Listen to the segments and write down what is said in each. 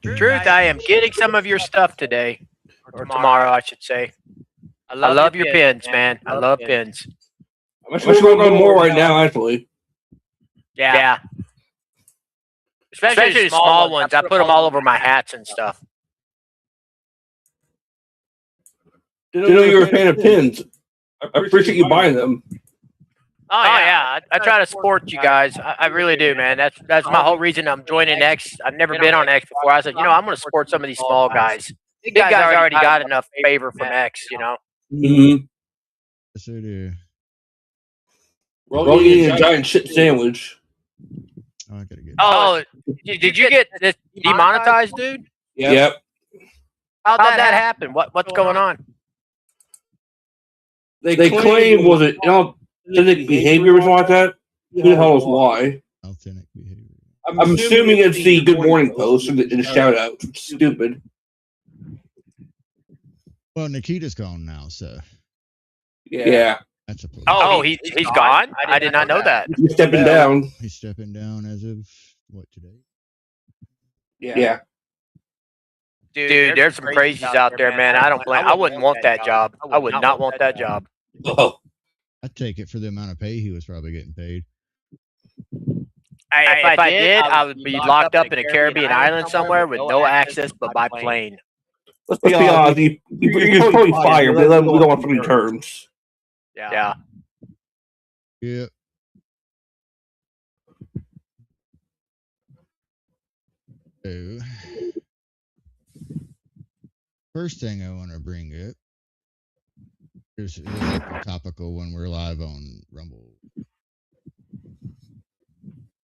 Truth, I am getting some of your stuff today. Or tomorrow, I should say. I love your pins, man. I love pins. I'm actually working on more right now, actually. Yeah. Especially the small ones. I put them all over my hats and stuff. Didn't know you were a fan of pins. I appreciate you buying them. Oh yeah, I try to support you guys. I really do, man. That's my whole reason I'm joining X. I've never been on X before. I said, I'm going to support some of these small guys. Big guys already got enough favor from X, Mm-hmm. Yes, I do. We're all eating a giant shit sandwich. Oh, I gotta get. Oh, did you get this demonetized, dude? Yep. How'd that happen? What's going on? They claim, was it authentic behavior or something like that? Who the hell knows why? Authentic behavior. I'm assuming it's the Good Morning Post and the shout out. Stupid. Well, Nikita's gone now, so. Yeah. That's a plus. Oh, he's gone? I did not know that. He's stepping down. He's stepping down as of, today? Yeah. Dude, there's some crazies out there, man. I wouldn't want that job. I would not want that job. Oh. I'd take it for the amount of pay he was probably getting paid. If I did, I would be locked up in a Caribbean island somewhere with no access but by plane. Let's be honest. You're probably fired. We don't want free terms. Yeah. Yeah. So, first thing I want to bring up is topical when we're live on Rumble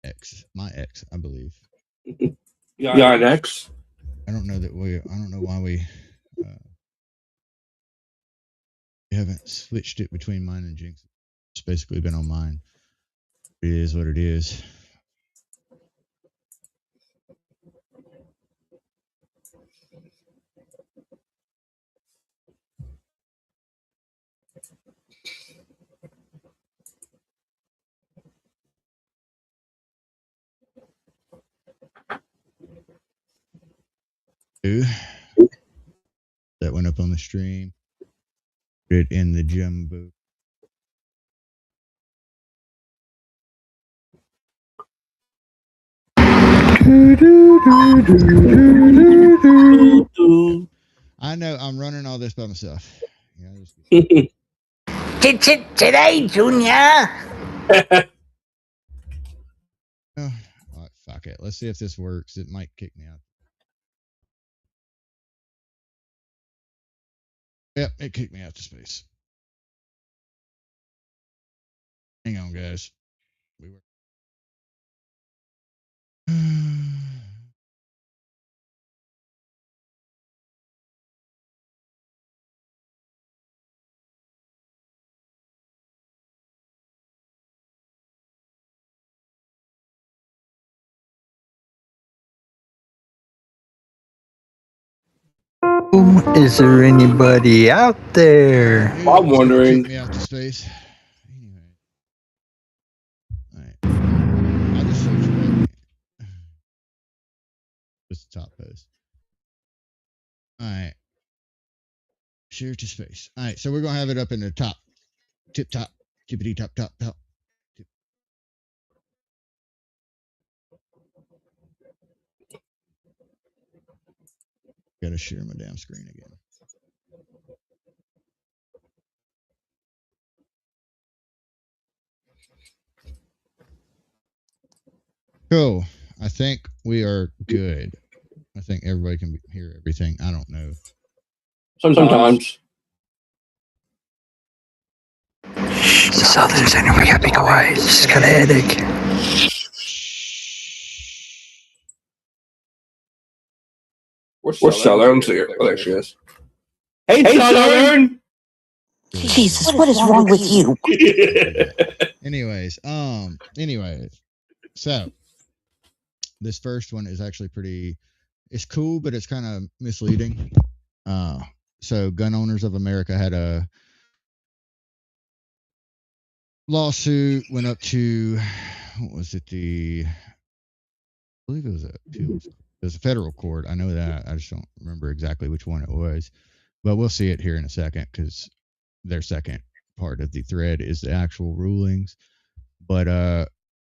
X, my X, I believe. Yeah, X. I don't know why we haven't switched it between mine and Jinx. It's basically been on mine. It is what it is. That went up on the stream. Put it in the jumbo. I know I'm running all this by myself. Today, Junior. Oh, fuck it. Let's see if this works. It might kick me out. Yep, it kicked me out to space. Hang on, guys. We were. Is there anybody out there? I'm wondering. Kick me out to space. Anyway. All right. I'll just search for it. Just the top post. All right. Share to space. All right. So we're going to have it up in the top. Tip top. Tippity top. Tip. Gotta share my damn screen again. Cool. I think we are good. I think everybody can hear everything. I don't know. Sometimes. So there's anybody got big eyes. It's kind of headache. Where's Southern here? Oh, there she is. Hey Southern! Jesus, what is wrong with you? Anyways, so this first one is actually it's cool, but it's kind of misleading. So Gun Owners of America had a lawsuit, went up to, what was it, I believe it was a appeals There's a federal court. I know that. I just don't remember exactly which one it was. But we'll see it here in a second because their second part of the thread is the actual rulings. But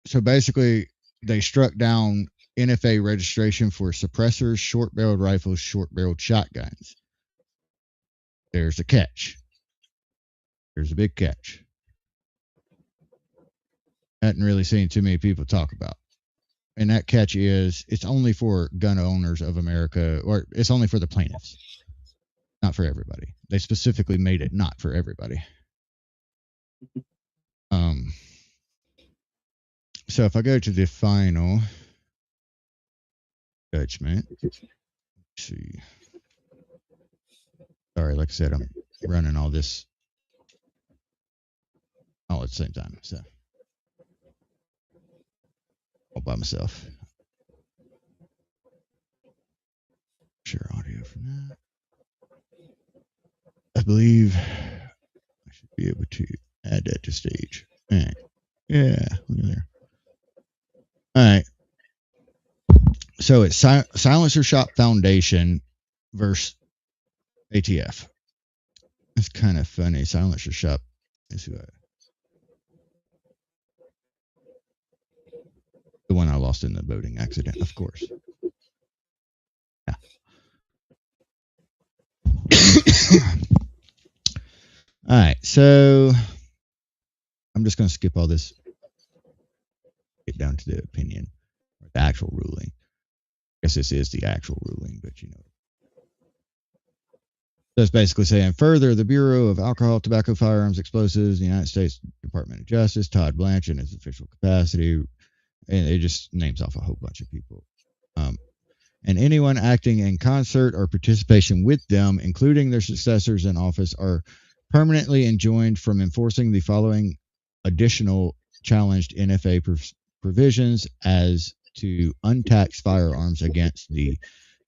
so basically, they struck down NFA registration for suppressors, short-barreled rifles, short-barreled shotguns. There's a catch. There's a big catch. Hadn't really seen too many people talk about. And that catch is it's only for gun owners of America, or it's only for the plaintiffs, not for everybody. They specifically made it not for everybody. So if I go to the final judgment, let's see. Sorry, like I said, I'm running all this all at the same time, so all by myself. Share audio from that. I believe I should be able to add that to stage. All right. Yeah, look at there. All right. So it's Silencer Shop Foundation versus ATF. It's kind of funny. Silencer Shop is who the one I lost in the boating accident, of course. Yeah. All right. So I'm just going to skip all this. Get down to the opinion, or the actual ruling. I guess this is the actual ruling, but you know. So it's basically saying further, the Bureau of Alcohol, Tobacco, Firearms, Explosives, the United States Department of Justice, Todd Blanche in his official capacity, and it just names off a whole bunch of people. And anyone acting in concert or participation with them, including their successors in office, are permanently enjoined from enforcing the following additional challenged NFA provisions as to untaxed firearms against the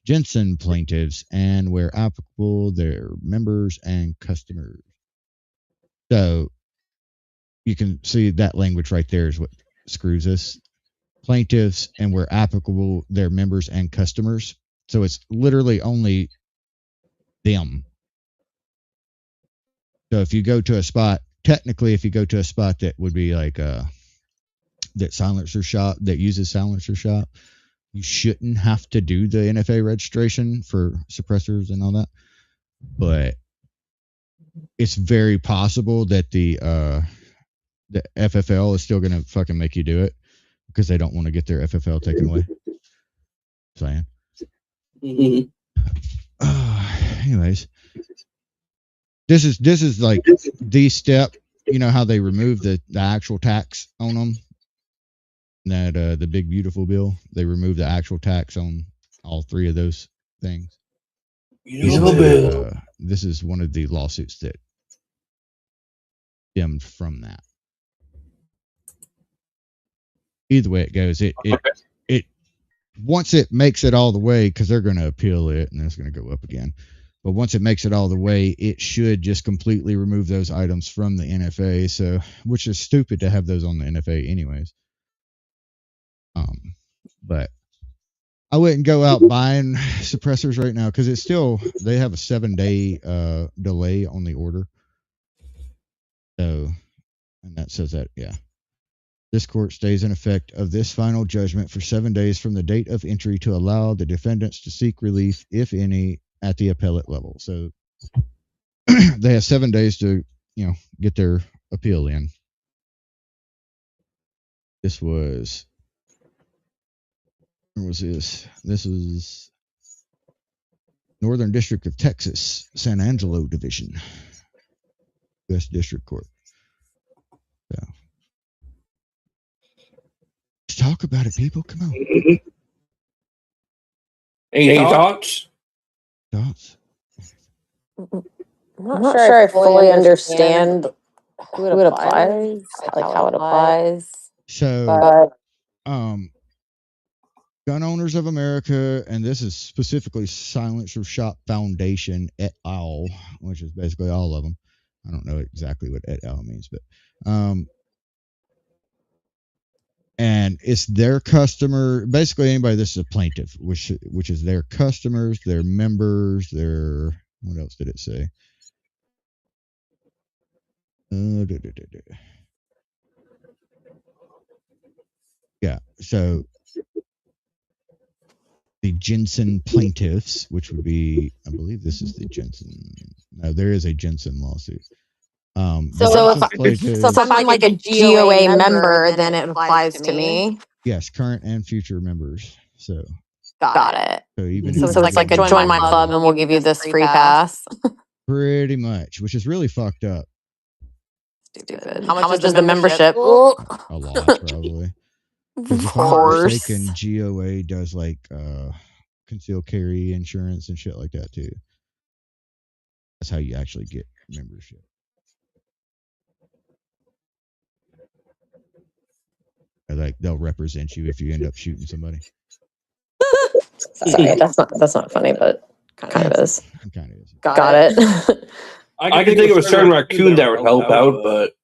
Jensen plaintiffs and, where applicable, their members and customers. So you can see that language right there is what screws us. Plaintiffs and, where applicable, their members and customers. So it's literally only them. So if you go to a spot, technically, if you go to a spot that would be like that silencer shop that uses silencer shop, you shouldn't have to do the NFA registration for suppressors and all that. But it's very possible that the FFL is still going to fucking make you do it because they don't want to get their FFL taken away. Saying. Anyways, this is like the step. You know how they remove the actual tax on them. That the big beautiful bill, they removed the actual tax on all three of those things. This is one of the lawsuits that stemmed from that. Either way it goes, it once it makes it all the way, because they're going to appeal it and it's going to go up again. But once it makes it all the way, it should just completely remove those items from the NFA. So, which is stupid to have those on the NFA anyways. But I wouldn't go out buying suppressors right now because it's still, they have a 7-day delay on the order. So, and that says that, yeah. This court stays in effect of this final judgment for 7 days from the date of entry to allow the defendants to seek relief, if any, at the appellate level. So they have 7 days to, get their appeal in. This was, where was this? This was Northern District of Texas, San Angelo Division, U.S. District Court. So. Let's talk about it, people. Come on. Any thoughts? Thoughts? I'm not sure I fully understand who it applies, like how it applies. So, Gun Owners of America, and this is specifically Silencer Shop Foundation et al., which is basically all of them. I don't know exactly what et al. means, but And it's their customer, basically anybody that's a plaintiff, which is their customers, their members, their, what else did it say? Yeah, so the Jensen plaintiffs, which would be, I believe this is the Jensen. No, there is a Jensen lawsuit. So if I'm like a GOA member, then it applies to me. Yes, current and future members. So got it. So even So it's like a join my club, and we'll give you this free pass. Pretty much, which is really fucked up. Stupid. How much is the membership? A lot, probably. Of if course. I'm not mistaken, GOA does like concealed carry insurance and shit like that too. That's how you actually get membership. Like they'll represent you if you end up shooting somebody. Sorry, that's not funny, but kind of is. Kind of is. Got it. I could think of a certain raccoon that would help out, but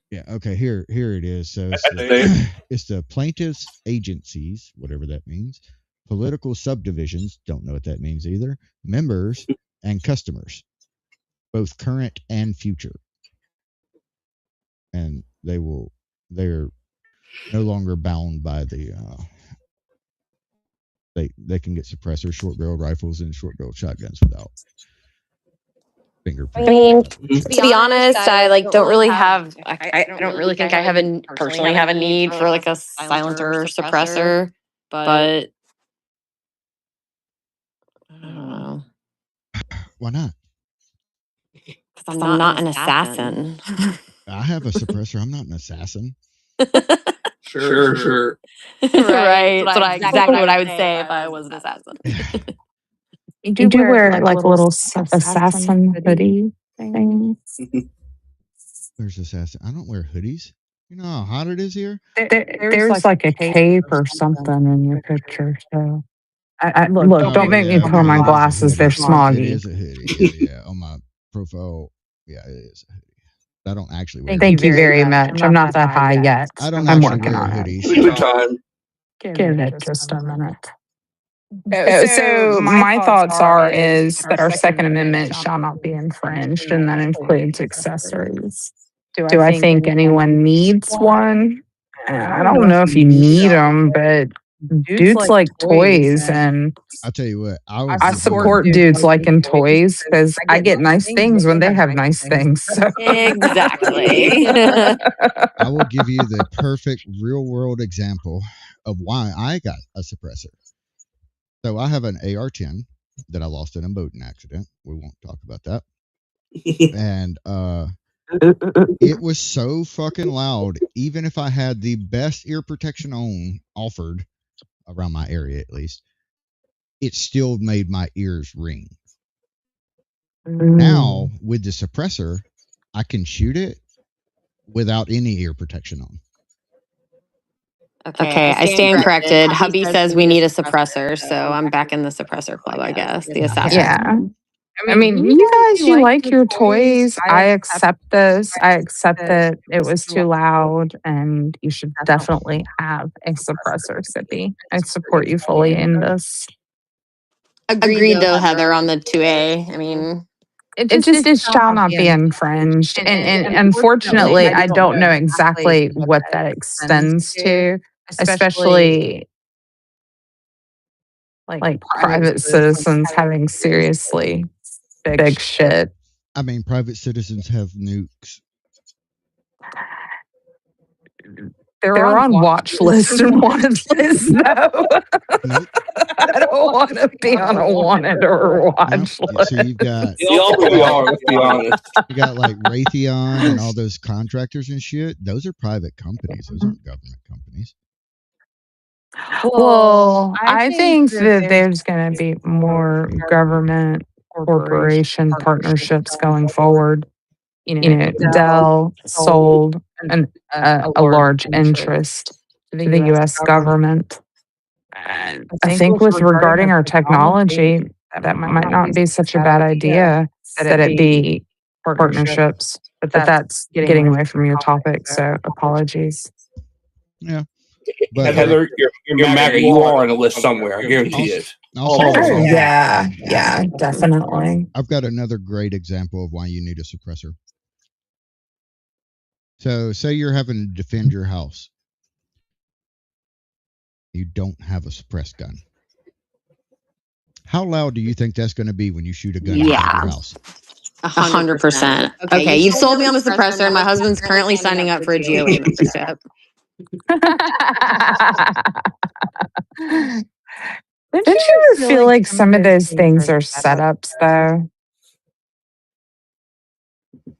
yeah. Okay. Here it is. So it's the plaintiffs' agencies, whatever that means, political subdivisions. Don't know what that means either. Members and customers, both current and future. And they're no longer bound by the they can get suppressors, short barrel rifles, and short barrel shotguns without fingerprint. I mean, to be honest, I don't really have. I don't really think I personally have a need for like a silencer or suppressor, but I don't know. Why not? Because I'm not an assassin. I have a suppressor. I'm not an assassin. Sure. Right. That's exactly what I would say if I was an assassin. You do wear like a little assassin hoodie thing. There's assassin. I don't wear hoodies. You know how hot it is here? There's like a cape or something in your picture. So, look, don't make me put on my glasses. They're smoggy. It is a hoodie. Yeah. On my profile, yeah, it is a hoodie. I don't actually wear Thank you very much. I'm not that high yet. I'm working on hoodies. Good time. Give it just a minute. So my thoughts is that our Second Amendment shall not be infringed, and that includes accessories. Do I think anyone needs one? I don't know if you need them, but dudes like toys, and I'll tell you what. I support dudes liking toys because I get nice things when they have nice things. So. Exactly. I will give you the perfect real world example of why I got a suppressor. So I have an AR-10 that I lost in a boating accident. We won't talk about that. And it was so fucking loud. Even if I had the best ear protection offered around my area, at least, it still made my ears ring. Now with the suppressor, I can shoot it without any ear protection on. Okay, I stand corrected. Hubby says we need a suppressor, so I'm back in the suppressor club, I guess. The assassin. Yeah. I mean, you like your toys. I accept this. I accept that it was too loud, and you should definitely have a suppressor, Sippy. I support you fully in this. Agreed, though, Heather, on the 2A. I mean, it shall not be infringed. And unfortunately, I don't know exactly what that extends to, especially like private citizens having seriously big shit. I mean, private citizens have nukes. They're on watch lists and wanted lists, though. Nope. I don't want to be on a wanted or watch list. So you've got... They all really are, let's be honest. You got like Raytheon and all those contractors and shit. Those are private companies. Those aren't government companies. Well, I think that there's going to be more government corporation partnerships going forward. You know, Dell sold a large interest to the U.S. government. I think with regarding our technology, that might not be such a bad idea that it be partnerships. But that's getting away from your topic, so apologies. Yeah. But Heather, your MAGA, you are on the list somewhere. I guarantee it. Yeah, definitely. I've got another great example of why you need a suppressor. So, say you're having to defend your house. You don't have a suppressed gun. How loud do you think that's going to be when you shoot a gun inside your house? 100%. Okay, you've sold me on the suppressor, and my husband's currently signing up for a GOA membership. Don't you ever feel like some of those things are setups, though?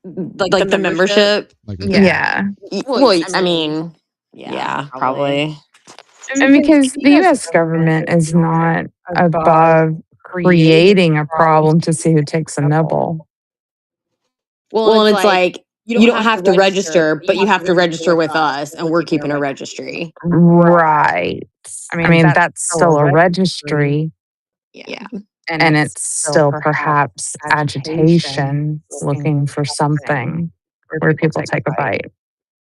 Like the membership? Yeah. Well, I mean, yeah, probably. And because the U.S. government is not above creating a problem to see who takes a nibble. Well, and it's like, you don't have to register, but you have to register with us, and we're keeping a registry. Right. I mean, that's still a registry. Yeah. And it's still perhaps agitation looking for something where people take a bite.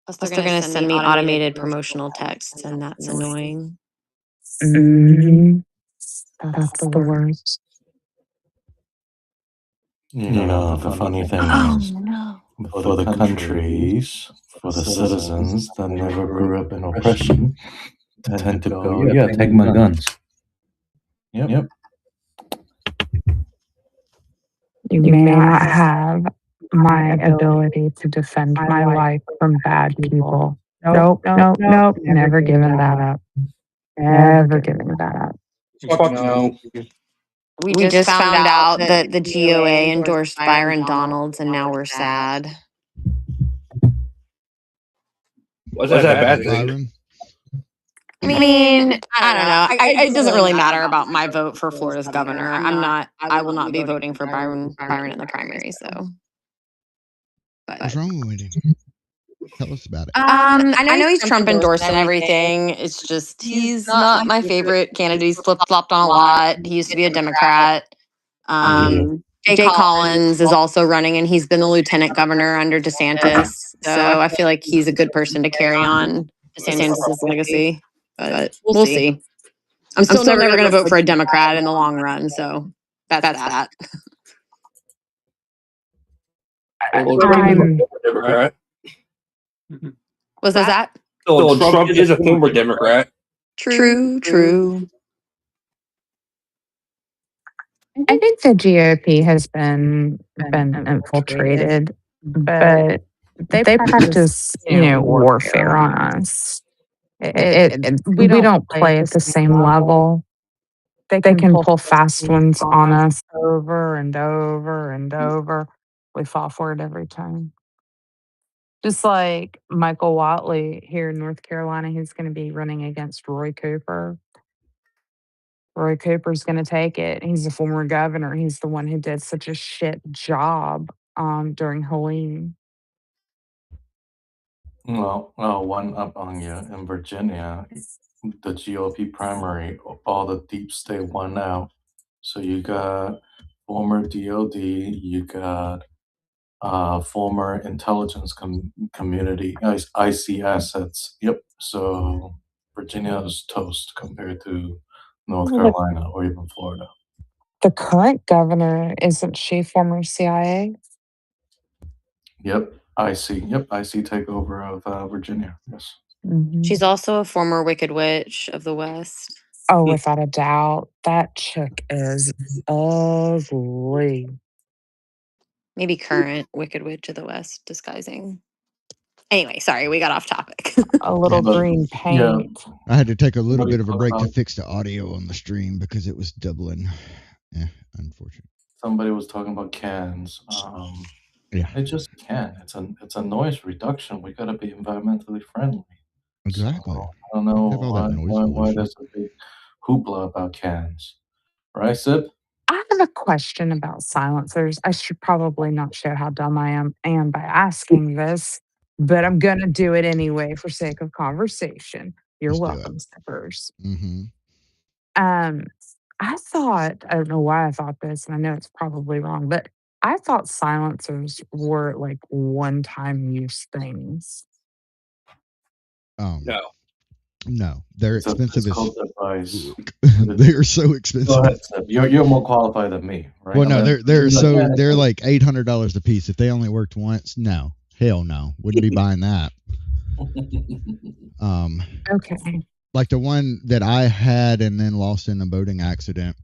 Plus, they're going to send me automated promotional texts, and that's annoying. Mm-hmm. That's the worst. You know, the funny thing is, for the countries, for the citizens that never grew up in oppression, tend to go, yeah, take my guns. Yep. You may not have my ability to defend my life from bad people. Nope. Never giving that up. Never giving that up. Fuck no. We just found out that the GOA endorsed Byron Donalds, and now we're sad. Was that a bad thing? Byron? I mean, I don't know. It doesn't really matter about my vote for Florida's governor. I will not be voting for Byron in the primary, so. What's wrong with him? Tell us about it. I know he's Trump endorsed and everything. It's just he's not my favorite candidate. He's flip-flopped on a lot. He used to be a Democrat. Jay Collins is also running, and he's been the lieutenant governor under DeSantis. So I feel like he's a good person to carry on DeSantis' legacy. But we'll see. I'm still never going to vote for a Democrat in the long run. So that's that. Democrat. Was that? So Trump is a former Democrat. True. I think the GOP has been infiltrated, but they practice, warfare on us. We don't play at the same level. They can pull fast ones on us over and over and over. We fall for it every time. Just like Michael Whatley here in North Carolina, he's going to be running against Roy Cooper. Roy Cooper's going to take it. He's a former governor. He's the one who did such a shit job during Helene. Well, one up on you. In Virginia, the GOP primary, all the deep state won out. So you got former DOD, you got former intelligence community, IC assets. Yep. So Virginia is toast compared to North Carolina or even Florida. The current governor, isn't she former CIA? Yep. IC takeover of Virginia. Yes. Mm-hmm. She's also a former Wicked Witch of the West. Oh, without a doubt. That chick is ugly. Maybe current Wicked Witch of the West disguising. Anyway, sorry, we got off topic. A little green paint. Yeah. I had to take a little bit of a break to fix the audio on the stream because it was doubling. Yeah, unfortunate. Somebody was talking about cans. Yeah. It just can. It's a noise reduction. We got to be environmentally friendly. Exactly. So, I don't know Have all that noise why pollution. there's a big hoopla about cans. Right, Sip? I have a question about silencers. I should probably not show how dumb I am by asking this, but I'm going to do it anyway for sake of conversation. You're welcome, Sippers. Mm-hmm. I don't know why I thought this, and I know it's probably wrong, but I thought silencers were like one-time use things. No. No, they're It's a expensive as physical device. they are so Go expensive. ahead, Seb. You're more qualified than me, right? Well, no, they're yeah. like $800 a piece. If they only worked once, no, hell no, wouldn't be buying that. Okay. Like the one that I had and then lost in a boating accident.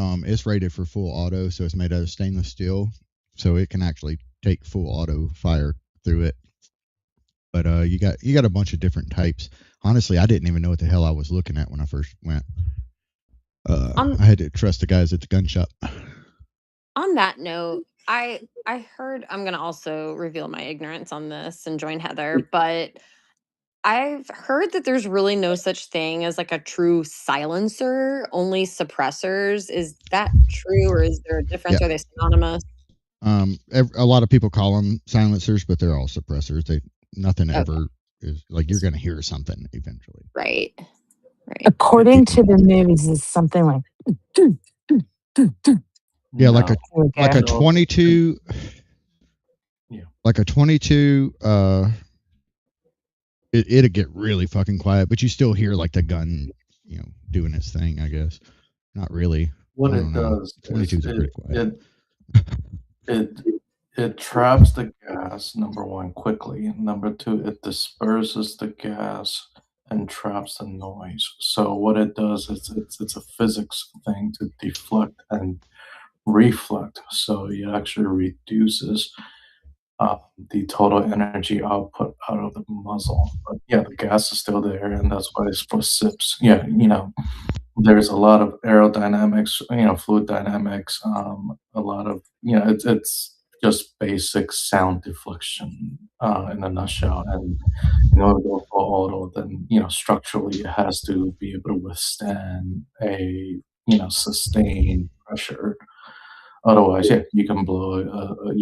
It's rated for full auto, so it's made out of stainless steel, so it can actually take full auto fire through it. But you got a bunch of different types. Honestly, I didn't even know what the hell I was looking at when I first went. I had to trust the guys at the gun shop. On that note, I heard, I'm gonna also reveal my ignorance on this and join Heather, but I've heard that there's really no such thing as like a true silencer, only suppressors. Is that true, or is there a difference? Yeah. Are they synonymous? A lot of people call them silencers, but they're all suppressors. Nothing Okay. ever is like you're going to hear something eventually. Right. According to the news, it's something like yeah, like a okay. 22. Yeah. Like a 22. It'll get really fucking quiet, but you still hear like the gun, doing its thing. I guess not really. What I it don't know. does 22s is are pretty quiet. it traps the gas, number one, quickly. Number two, it disperses the gas and traps the noise. So what it does is it's a physics thing to deflect and reflect. So it actually reduces the total energy output out of the muzzle. But yeah, the gas is still there, and that's why it's for sips. Yeah, there's a lot of aerodynamics, fluid dynamics, a lot of, it's just basic sound deflection in a nutshell. And in order to go for auto, then, structurally it has to be able to withstand a, sustained pressure. Otherwise, yeah, you can blow a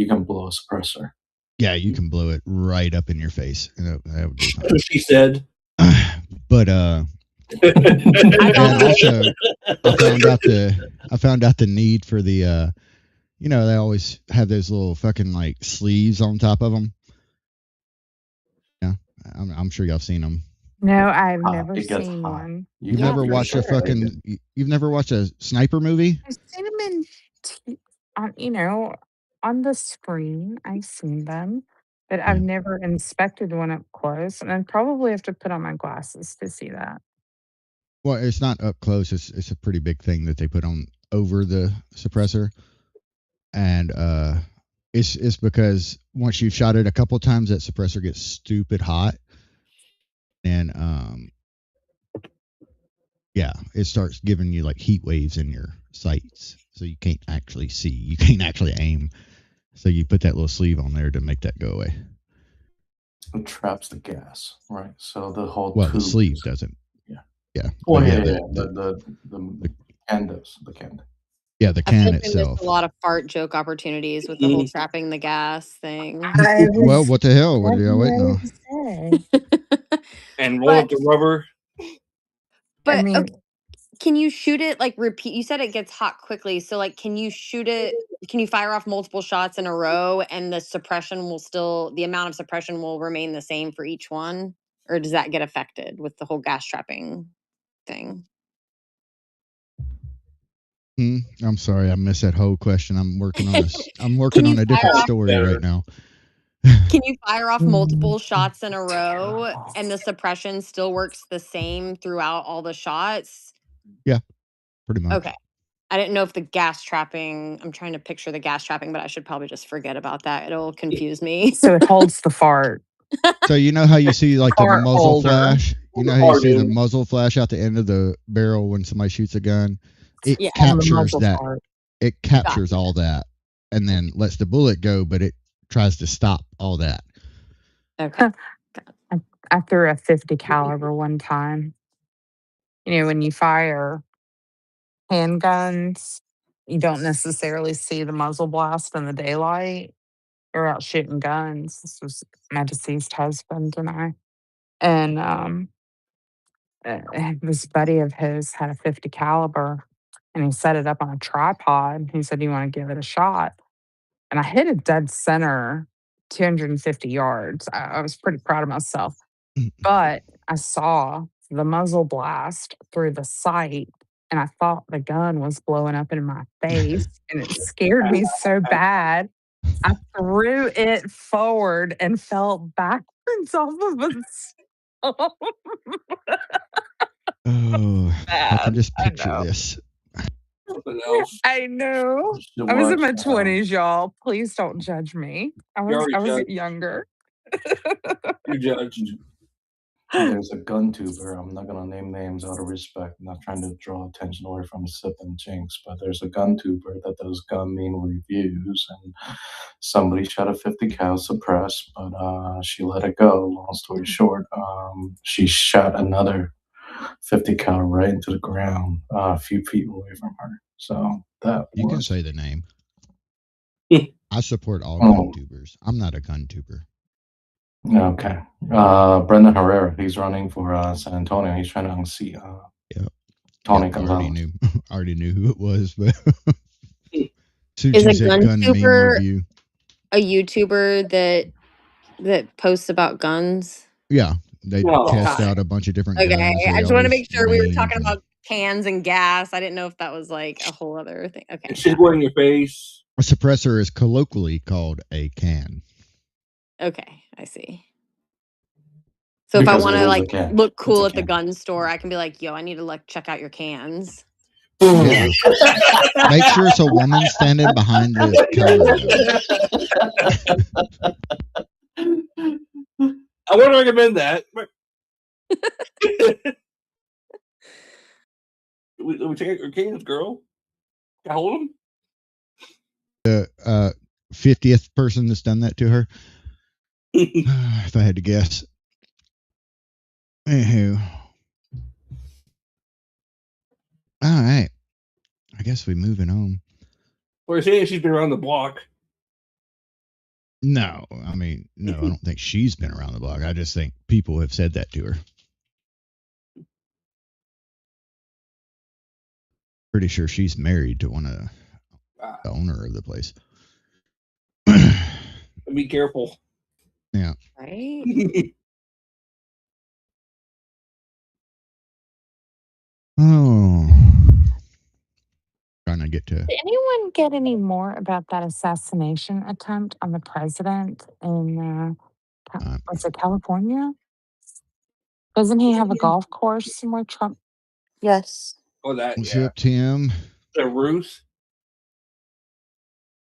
suppressor. Yeah, you can blow it right up in your face. That would be fine. That's what she said. But and also I found out the need for the they always have those little fucking like sleeves on top of them. Yeah, I'm sure y'all seen them. No, I've never It gets seen hot. one. You've never watched a fucking. You've never watched a sniper movie? I've seen them on the screen. I've seen them, but I've never inspected one up close, and I'd probably have to put on my glasses to see that. Well, it's not up close. It's a pretty big thing that they put on over the suppressor, and it's because once you've shot it a couple times, that suppressor gets stupid hot, and yeah, it starts giving you like heat waves in your sights, so you can't actually see, you can't actually aim. So you put that little sleeve on there to make that go away. It traps the gas, right? So the whole the sleeve doesn't. Yeah. Well, the can does. The can. Yeah, the can itself. There's a lot of fart joke opportunities with the whole trapping the gas thing. Well, what the hell? What are y'all waiting on? And roll up the rubber. But okay, can you shoot it like repeat? You said it gets hot quickly. So like, can you shoot it? Can you fire off multiple shots in a row and the amount of suppression will remain the same for each one? Or does that get affected with the whole gas trapping thing? I'm sorry, I missed that whole question. I'm working on a different story right now. Can you fire off multiple shots in a row and the suppression still works the same throughout all the shots? Yeah, pretty much. Okay. I didn't know if the gas trapping, I'm trying to picture the gas trapping, but I should probably just forget about that. It'll confuse me. So it holds the fart. So you know how you see like the muzzle holder. flash? You know how you see the muzzle flash out the end of the barrel when somebody shoots a gun? It captures that. It captures all that and then lets the bullet go, but it tries to stop all that. Okay. I threw a 50 caliber one time. When you fire handguns, you don't necessarily see the muzzle blast in the daylight. We're out shooting guns. This was my deceased husband and I. And this buddy of his had a 50 caliber and he set it up on a tripod. He said, "You want to give it a shot?" and I hit it dead center, 250 yards. I was pretty proud of myself. But I saw the muzzle blast through the sight, and I thought the gun was blowing up in my face, and it scared me so bad. I threw it forward and fell backwards off of a stone. Oh, I can just I picture know. this. Something else. I know. Should I was in watch, my 20s, y'all. Please don't judge me. I You're was already judged. younger. You're judged. there's a gun tuber. I'm not gonna name names out of respect. I'm not trying to draw attention away from Sip and Jinx, but there's a gun tuber that does gun mean reviews, and somebody shot a 50 cal suppressed, but she let it go. Long story short, she shot another 50 cal right into the ground, a few feet away from her. So that You can was say the name. I support all Oh. gun tubers. I'm not a gun tuber. okay. Brendan Herrera, he's running for San Antonio. He's trying to unseat Yep. Tony I already Gonzalez. knew who it was, but soon Is as you a said gun gun meme tuber review. a YouTuber that posts about guns? Yeah, they Oh, test God. out a bunch of different Okay, guns. They I just want to always make sure we were range talking and- about cans and gas. I didn't know if that was like a whole other thing. Okay. And she's wearing your face. A suppressor is colloquially called a can. Okay, I see. So if Because I want it to is a like can. look It's cool a at the can. gun store, I can be like, "Yo, I need to like check out your cans." Yeah. Make sure it's a woman standing behind the counter. I wouldn't recommend that. we check out your cans, girl. Can I hold them? The 50th person that's done that to her. If I had to guess. Anywho. All right. I guess we're moving on. We're saying she's been around the block. No, I mean, no, I don't think she's been around the block. I just think people have said that to her. Pretty sure she's married to one of the owner of the place. Be careful. Yeah. Right? Oh. Trying to get to. Did anyone get any more about that assassination attempt on the president in was it California? Doesn't he have a golf course somewhere? Trump. Yes. Oh, that, What's yeah. up, Tim? The Ruth?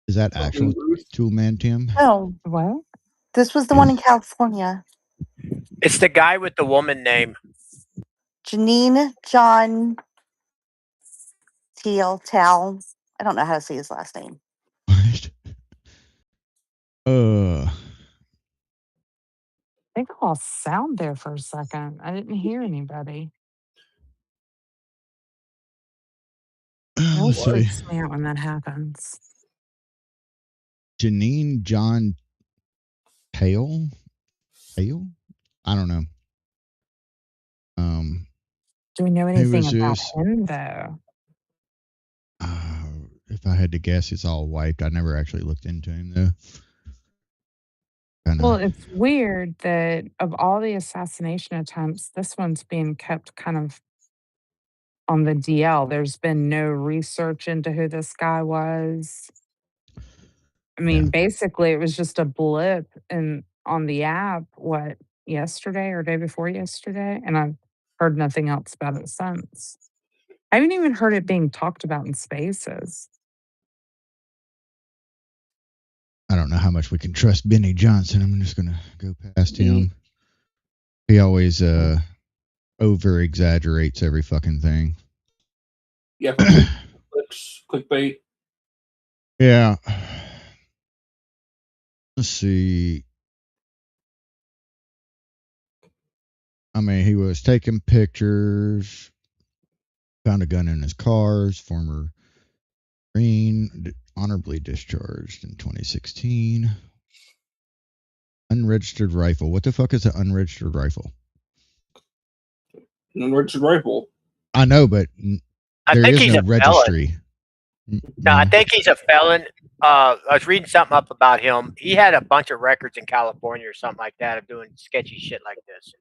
Is that actual Ruth? Tool Man Tim? No, What? this was the one in California. It's the guy with the woman name. Janine John Tal. I don't know how to say his last name. What? I think I lost sound there for a second. I didn't hear anybody. It always Let's see. freaks me out when that happens. Janine John Hale? Hale? I don't know. Do we know Who anything is about this? him though? If I had to guess, it's all wiped. I never actually looked into him though. Well, it's weird that of all the assassination attempts, this one's being kept kind of on the DL. There's been no research into who this guy was. I mean, basically, it was just a blip on the app, yesterday or day before yesterday, and I've heard nothing else about it since. I haven't even heard it being talked about in spaces. I don't know how much we can trust Benny Johnson. I'm just gonna go past him. He always over exaggerates every fucking thing. Yeah, clicks, clickbait. Yeah. Let's see. I mean, he was taking pictures, found a gun in his cars, former Marine, honorably discharged in 2016. Unregistered rifle. What the fuck is an unregistered rifle? An unregistered rifle. I know, but I there think is he's no a registry. felon. No, I think he's a felon. I was reading something up about him. He had a bunch of records in California or something like that of doing sketchy shit like this.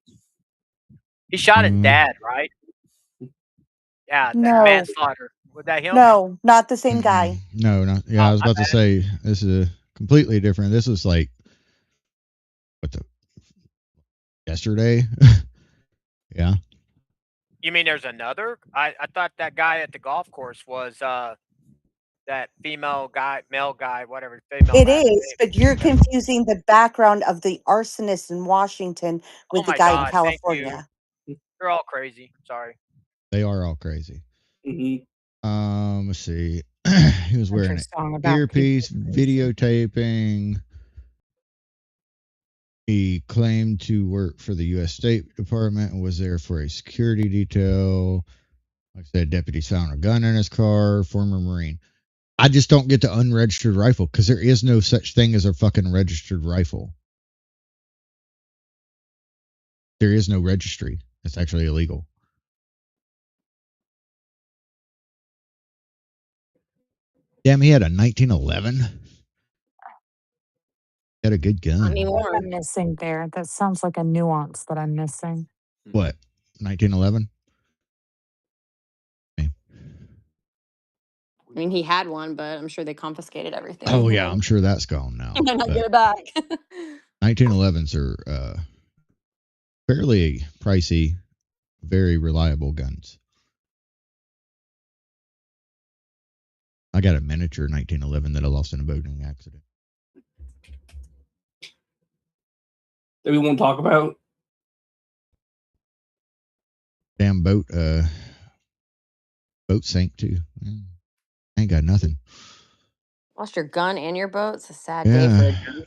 He shot his dad, right? Yeah, No. manslaughter. Was that him? No, not the same guy. No, not. Yeah, I was my about to say this is completely different. This was like yesterday. Yeah. You mean there's another? I thought that guy at the golf course was that male guy, whatever. Female It last is, name. but you're confusing the background of the arsonist in Washington with Oh the my guy in God, thank you. California. They're all crazy. Sorry. They are all crazy. Mm-hmm. Let's see. He was wearing That's your song an about earpiece, people. videotaping. He claimed to work for the U.S. State Department and was there for a security detail. Like I said, deputies found a gun in his car. Former Marine. I just don't get the unregistered rifle because there is no such thing as a fucking registered rifle. There is no registry. It's actually illegal. Damn, he had a 1911. He had a good gun. Not anymore. What am I missing there? That sounds like a nuance that I'm missing. What? 1911? I mean, he had one, but I'm sure they confiscated everything. Oh yeah, I'm sure that's gone now. He might not but get it back. 1911s are fairly pricey, very reliable guns. I got a miniature 1911 that I lost in a boating accident. That we won't talk about. Damn boat sank too. I ain't got nothing. Lost your gun and your boat. It's a sad day for a gun.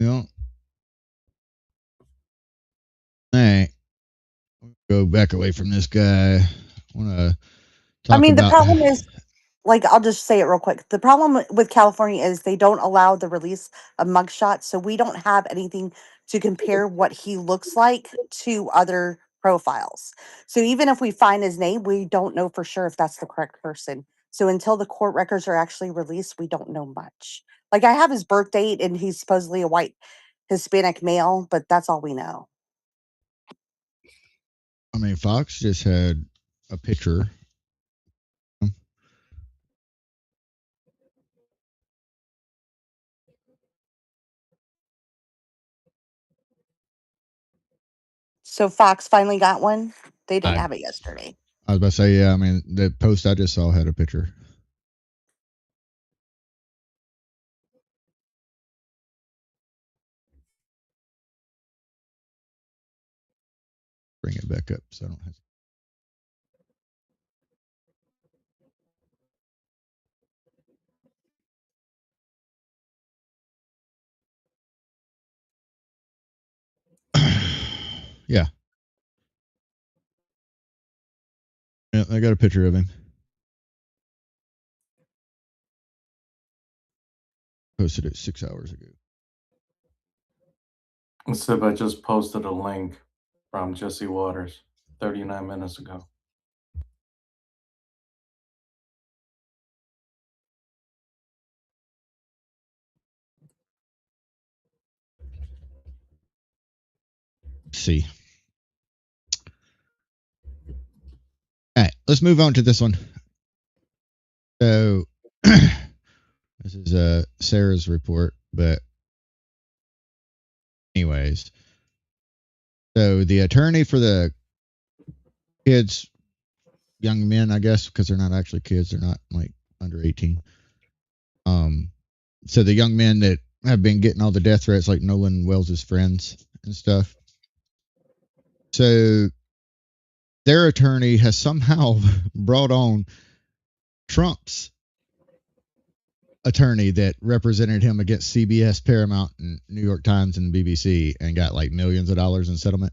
Yeah. All right. Go back away from this guy. I want to talk I mean, about. the problem is, like, I'll just say it real quick. The problem with California is they don't allow the release of mugshots, so we don't have anything to compare what he looks like to other profiles. So even if we find his name, we don't know for sure if that's the correct person. So until the court records are actually released, we don't know much. Like, I have his birth date, and he's supposedly a white Hispanic male, but that's all we know. I mean, Fox just had a picture. So Fox finally got one. They didn't have it yesterday. I was about to say, yeah. I mean, the post I just saw had a picture. Bring it back up so I don't have. Yeah. Yeah, I got a picture of him. Posted it 6 hours ago. Sip, I just posted a link from Jesse Waters 39 minutes ago. Let's see. All right, let's move on to this one. So this is Sarah's report, but anyways. So the attorney for the kids, young men, I guess, because they're not actually kids, they're not like under 18. So the young men that have been getting all the death threats, like Nolan Wells' friends and stuff. So their attorney has somehow brought on Trump's attorney that represented him against CBS, Paramount, and New York Times and BBC, and got like millions of dollars in settlement.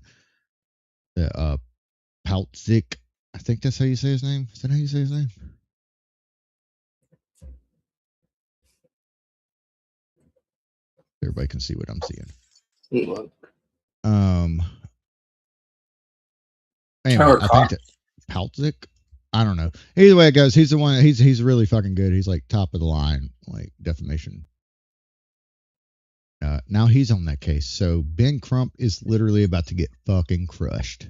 Paltzik, I think that's how you say his name. Is that how you say his name? Everybody can see what I'm seeing. Man, I think that Paltzik. I don't know. Either way it goes, he's the one. He's really fucking good. He's like top of the line, like defamation. Now he's on that case. So Ben Crump is literally about to get fucking crushed.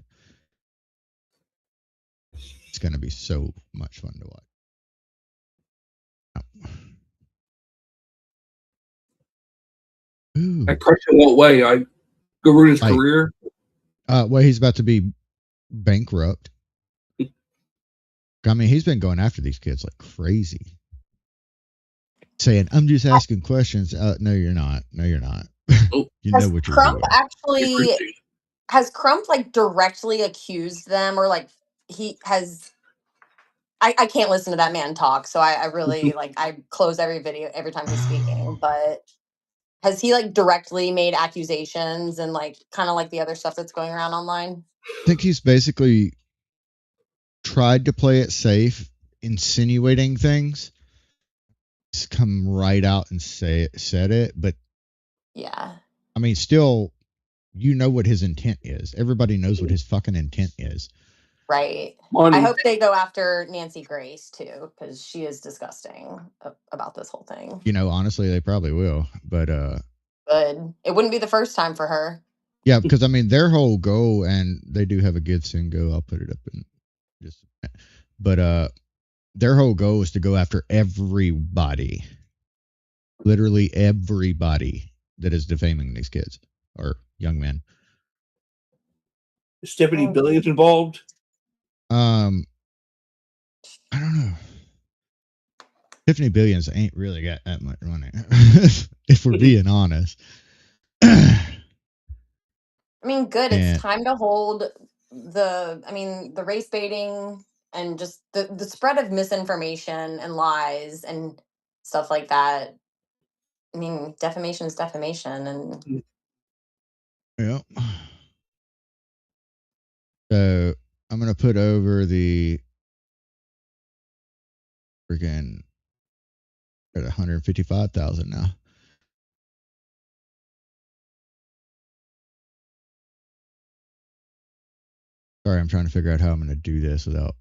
It's gonna be so much fun to watch. Ooh. I crushed in what way? I go ruin his career. Well, he's about to be bankrupt. I mean, he's been going after these kids like crazy, saying, "I'm just asking questions." No, you're not. No, you're not. You know what you're Crump doing. actually has Crump like directly accused them, or like he has. I can't listen to that man talk, so I really like I close every video every time he's speaking. But has he like directly made accusations and like kind of like the other stuff that's going around online? I think he's basically tried to play it safe, insinuating things. He's come right out and said it, but yeah, I mean, still, you know what his intent is. Everybody knows what his fucking intent is. Right. Money. I hope they go after Nancy Grace too, because she is disgusting about this whole thing. You know, honestly, they probably will, but good. It wouldn't be the first time for her. Yeah, because I mean, their whole goal, and they do have a good single. I'll put it up in just, but their whole goal is to go after everybody, literally everybody that is defaming these kids or young men. Is Stephanie Billions involved? I don't know. Tiffany Billions ain't really got that much money, if we're being honest. I mean, good. It's time to hold the race baiting and just the spread of misinformation and lies and stuff like that. I mean, defamation is defamation, and yeah. So I'm gonna put over the freaking at 155,000 now. Sorry, I'm trying to figure out how I'm going to do this without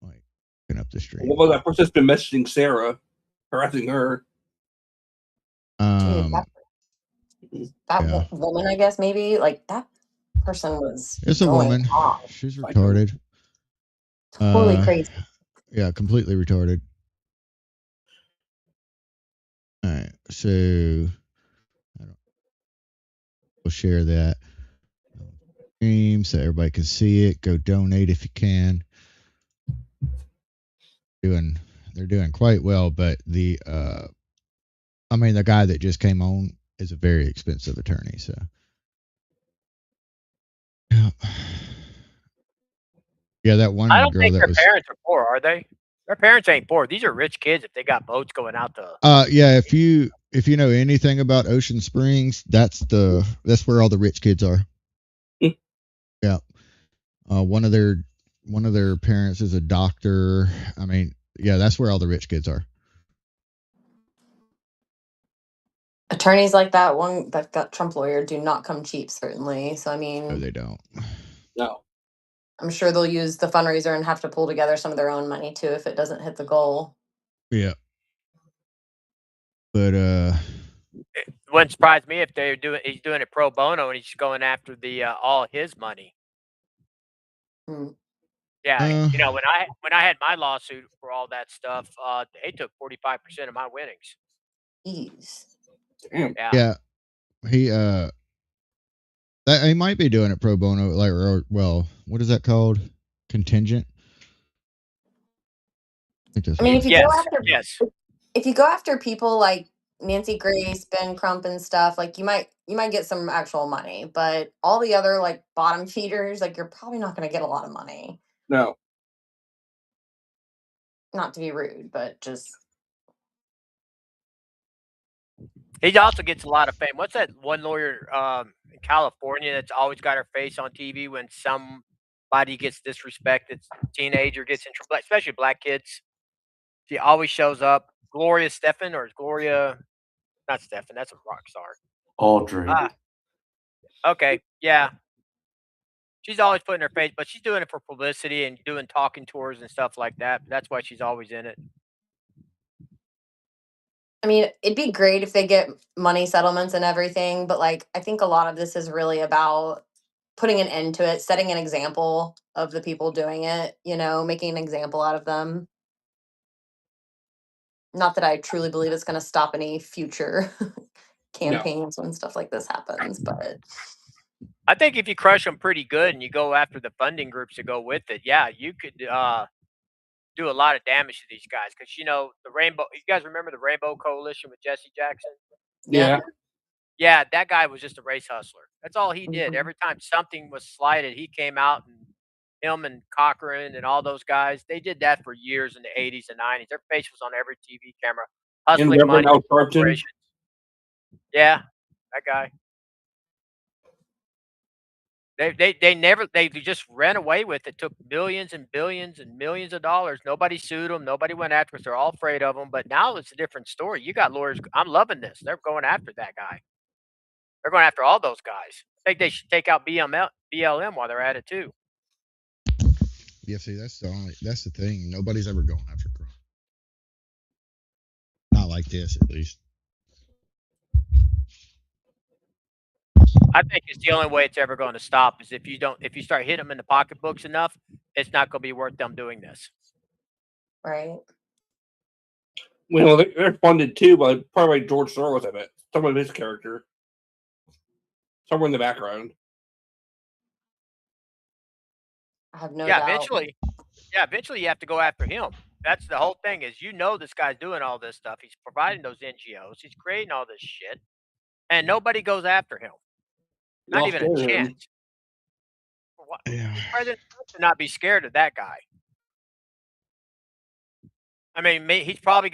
like picking up the stream. Well, that person's been messaging Sarah, harassing her. that woman, I guess maybe like that person was. It's a woman. She's retarded. Totally crazy. Yeah, completely retarded. All right, so we'll share that stream so everybody can see it. Go donate if you can. They're doing quite well, but the guy that just came on is a very expensive attorney, so yeah, that one. I don't girl think that their was, parents are poor, are they? Their parents ain't poor. These are rich kids if they got boats going out to. Yeah, if you know anything about Ocean Springs, that's where all the rich kids are. Yeah. One of their parents is a doctor. I mean, yeah, that's where all the rich kids are. Attorneys like that Trump lawyer do not come cheap, certainly. So I mean, No, they don't. No. I'm sure they'll use the fundraiser and have to pull together some of their own money too if it doesn't hit the goal. Yeah. But it wouldn't surprise me if he's doing it pro bono and he's going after the all his money. Yeah, you know, when I had my lawsuit for all that stuff, they took 45% of my winnings. Jeez. Yeah. He might be doing it pro bono, like, well, what is that called? Contingent. I mean, if you go after people like Nancy Grace, Ben Crump, and stuff, like you might get some actual money, but all the other like bottom feeders, like you're probably not going to get a lot of money. No. Not to be rude, but just. He also gets a lot of fame. What's that one lawyer in California that's always got her face on TV when somebody gets disrespected, teenager gets in trouble, especially black kids? She always shows up. Gloria Stefan, or is Gloria? Not Stefan. That's a rock star. Audrey. Okay. Yeah. She's always putting her face, but she's doing it for publicity and doing talking tours and stuff like that. That's why she's always in it. I mean, it'd be great if they get money settlements and everything, but like I think a lot of this is really about putting an end to it, setting an example of the people doing it, making an example out of them. Not that I truly believe it's going to stop any future campaigns when stuff like this happens, but I think if you crush them pretty good and you go after the funding groups to go with it, yeah, you could do a lot of damage to these guys. Because the Rainbow. You guys remember the Rainbow Coalition with Jesse Jackson? yeah. Yeah, that guy was just a race hustler. That's all he did. Mhm. Every time something was slighted, he came out, and him and Cochran and all those guys, they did that for years in the 80s and 90s. Their face was on every TV camera, hustling money for corporations. Yeah, that guy. They just ran away with it. Took billions and billions and millions of dollars. Nobody sued them. Nobody went after us. They're all afraid of them. But now it's a different story. You got lawyers. I'm loving this. They're going after that guy. They're going after all those guys. I think they should take out BLM while they're at it too. Yeah, see, that's the thing. Nobody's ever going after Crump. Not like this, at least. I think it's the only way it's ever going to stop is if you start hitting them in the pocketbooks enough, it's not going to be worth them doing this. Right. Well, they're funded too by probably George Soros, I bet. Some of his character. Somewhere in the background. I have no doubt. Eventually you have to go after him. That's the whole thing is this guy's doing all this stuff. He's providing those NGOs. He's creating all this shit. And nobody goes after him. Not even a chance. Yeah. President Trump should not be scared of that guy. I mean, he's probably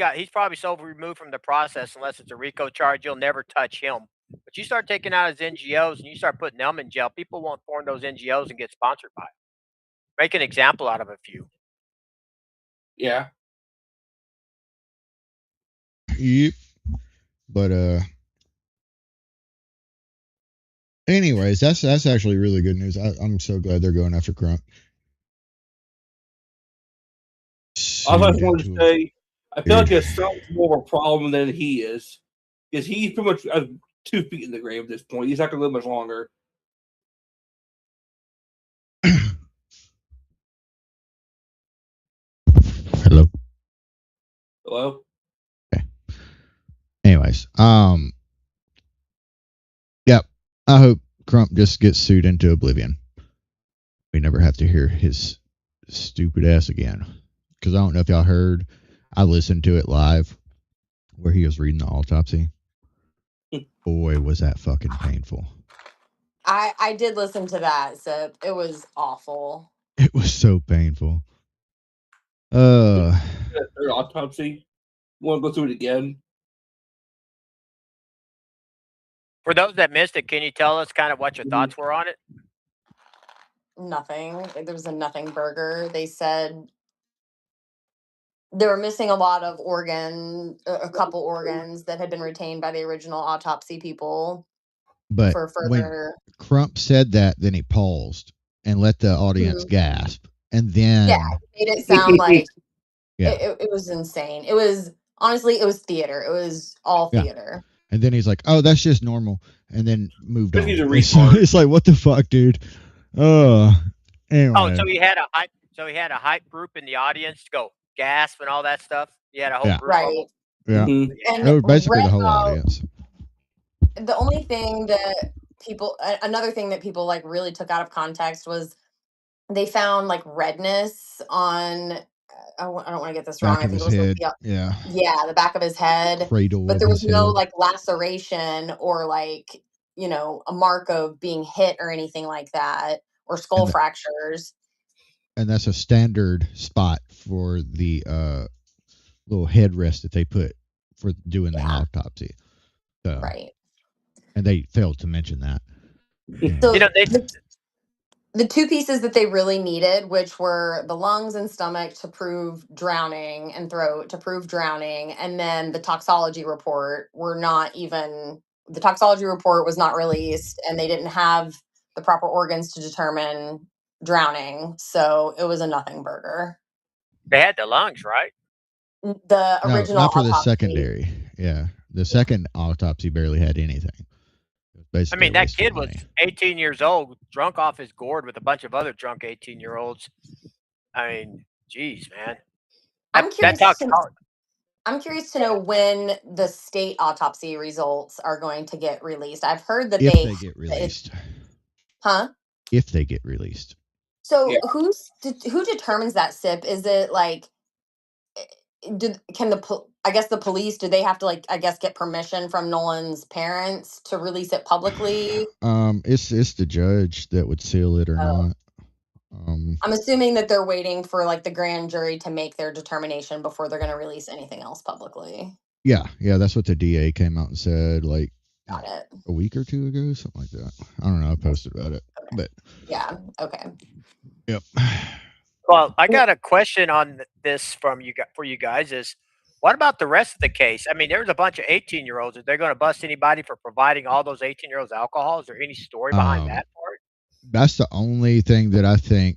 so removed from the process, unless it's a RICO charge, you'll never touch him. But you start taking out his NGOs and you start putting them in jail, people won't form those NGOs and get sponsored by them. Make an example out of a few. Yeah. Yep. But anyways, that's actually really good news. I'm so glad they're going after Crump. I just wanted to say, I feel like it's so more of a problem than he is. Because he's pretty much 2 feet in the grave at this point. He's not going to live much longer. Hello? Hello? Okay. Anyways, yep. I hope Crump just gets sued into oblivion. We never have to hear his stupid ass again. Because I don't know if y'all heard, I listened to it live where he was reading the autopsy. Boy, was that fucking painful. I did listen to that, so it was awful. It was so painful. Autopsy. Want to go through it again? For those that missed it, can you tell us kind of what your thoughts were on it? Nothing. There was a nothing burger. They said they were missing a lot of a couple organs that had been retained by the original autopsy people. But for further... when Crump said that, then he paused and let the audience gasp. And then... Yeah, it made it sound like it was insane. It was, honestly, it was theater. It was all theater. And then he's like, oh, that's just normal. And then moved on. He's a retard. It's like, what the fuck, dude? Anyway. Oh, so he had a hype group in the audience to go gasp and all that stuff. He had a whole group. Right. Yeah. And it was basically the whole audience. The only thing that another thing that people like really took out of context was they found like redness on, I don't want to get this wrong. I think it was head. The back of his head. Cradle, but there was no head. like laceration or like, a mark of being hit or anything like that, or skull fractures. And that's a standard spot for the little headrest that they put for doing the autopsy. So, right. And they failed to mention that. So the two pieces that they really needed, which were the lungs and stomach to prove drowning, and throat to prove drowning, and then the toxology report the toxology report was not released, and they didn't have the proper organs to determine drowning. So it was a nothing burger. They had the lungs, right? The No, original not for the autopsy. secondary. Yeah, the second autopsy barely had anything. It was I basically mean, a that waste of kid was money. 18 years old, drunk off his gourd with a bunch of other drunk 18-year-olds. I mean, geez, man. I'm That curious toxicology. to know when the state autopsy results are going to get released. I've heard that If they they get released. Huh? If they get released. So Yeah. who determines that, SIP? Is it like I guess the police, do they have to like I guess get permission from Nolan's parents to release it publicly? It's the judge that would seal it or Oh. not. I'm assuming that they're waiting for like the grand jury to make their determination before they're going to release anything else publicly. Yeah, that's what the DA came out and said like Got it. a week or two ago, something like that. I don't know. I posted about it, but Yeah. Okay. yep. Well, I got a question on this for you guys is, what about the rest of the case? I mean, there's a bunch of 18-year-olds. Are they going to bust anybody for providing all those 18-year-olds alcohol? Is there any story behind that part? That's the only thing that I think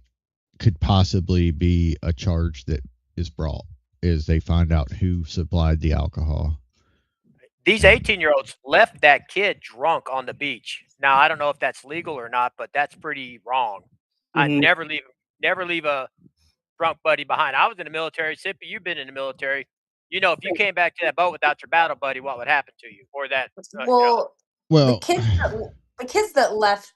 could possibly be a charge that is brought, is they find out who supplied the alcohol. These 18-year-olds left that kid drunk on the beach. Now, I don't know if that's legal or not, but that's pretty wrong. I never leave a drunk buddy behind. I was in the military. Sippy, you've been in the military. You know, if you came back to that boat without your battle buddy, what would happen to you? Or that, Well, Well, the kids that left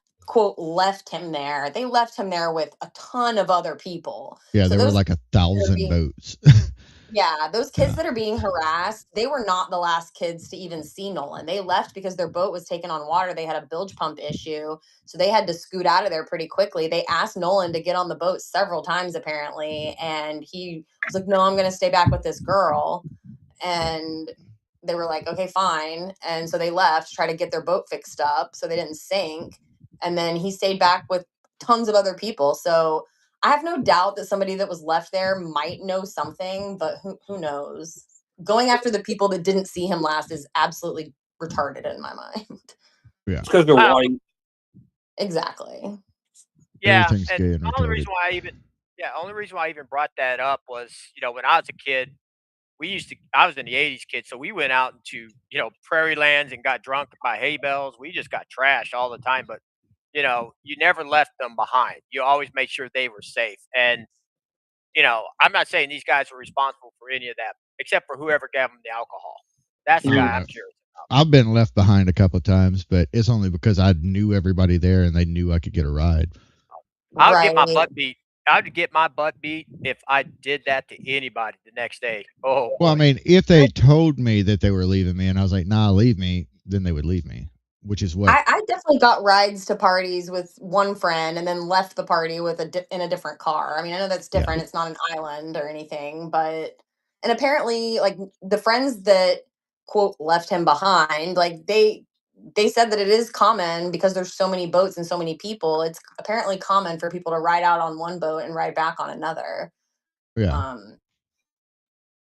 him there, they left him there with a ton of other people. yeah, So there were those like 1,000 boats. Yeah, those kids that are being harassed, they were not the last kids to even see Nolan. They left because their boat was taken on water. They had a bilge pump issue, so they had to scoot out of there pretty quickly. They asked Nolan to get on the boat several times, apparently, and he was like, "No, I'm going to stay back with this girl." And they were like, "Okay, fine." And so they left to try to get their boat fixed up so they didn't sink. And then he stayed back with tons of other people. So I have no doubt that somebody that was left there might know something, but who knows? Going after the people that didn't see him last is absolutely retarded in my mind. Yeah. It's because they're white. Exactly. Yeah, Everything's and gay and the only retarded. reason why I even brought that up was, when I was a kid, I was in the 80s kid, so we went out into, prairie lands and got drunk by hay bales. We just got trashed all the time, but you never left them behind. You always made sure they were safe. And, I'm not saying these guys were responsible for any of that, except for whoever gave them the alcohol. That's the guy I'm curious about. I've been left behind a couple of times, but it's only because I knew everybody there and they knew I could get a ride. I would get my butt beat. I would get my butt beat if I did that to anybody the next day. Oh, boy. Well, I mean, if they told me that they were leaving me and I was like, nah, leave me, then they would leave me, which is what. I definitely got rides to parties with one friend and then left the party with in a different car. I mean, I know that's different. It's not an island or anything, and apparently, like the friends that quote left him behind, like they said that it is common because there's so many boats and so many people. It's apparently common for people to ride out on one boat and ride back on another. Yeah.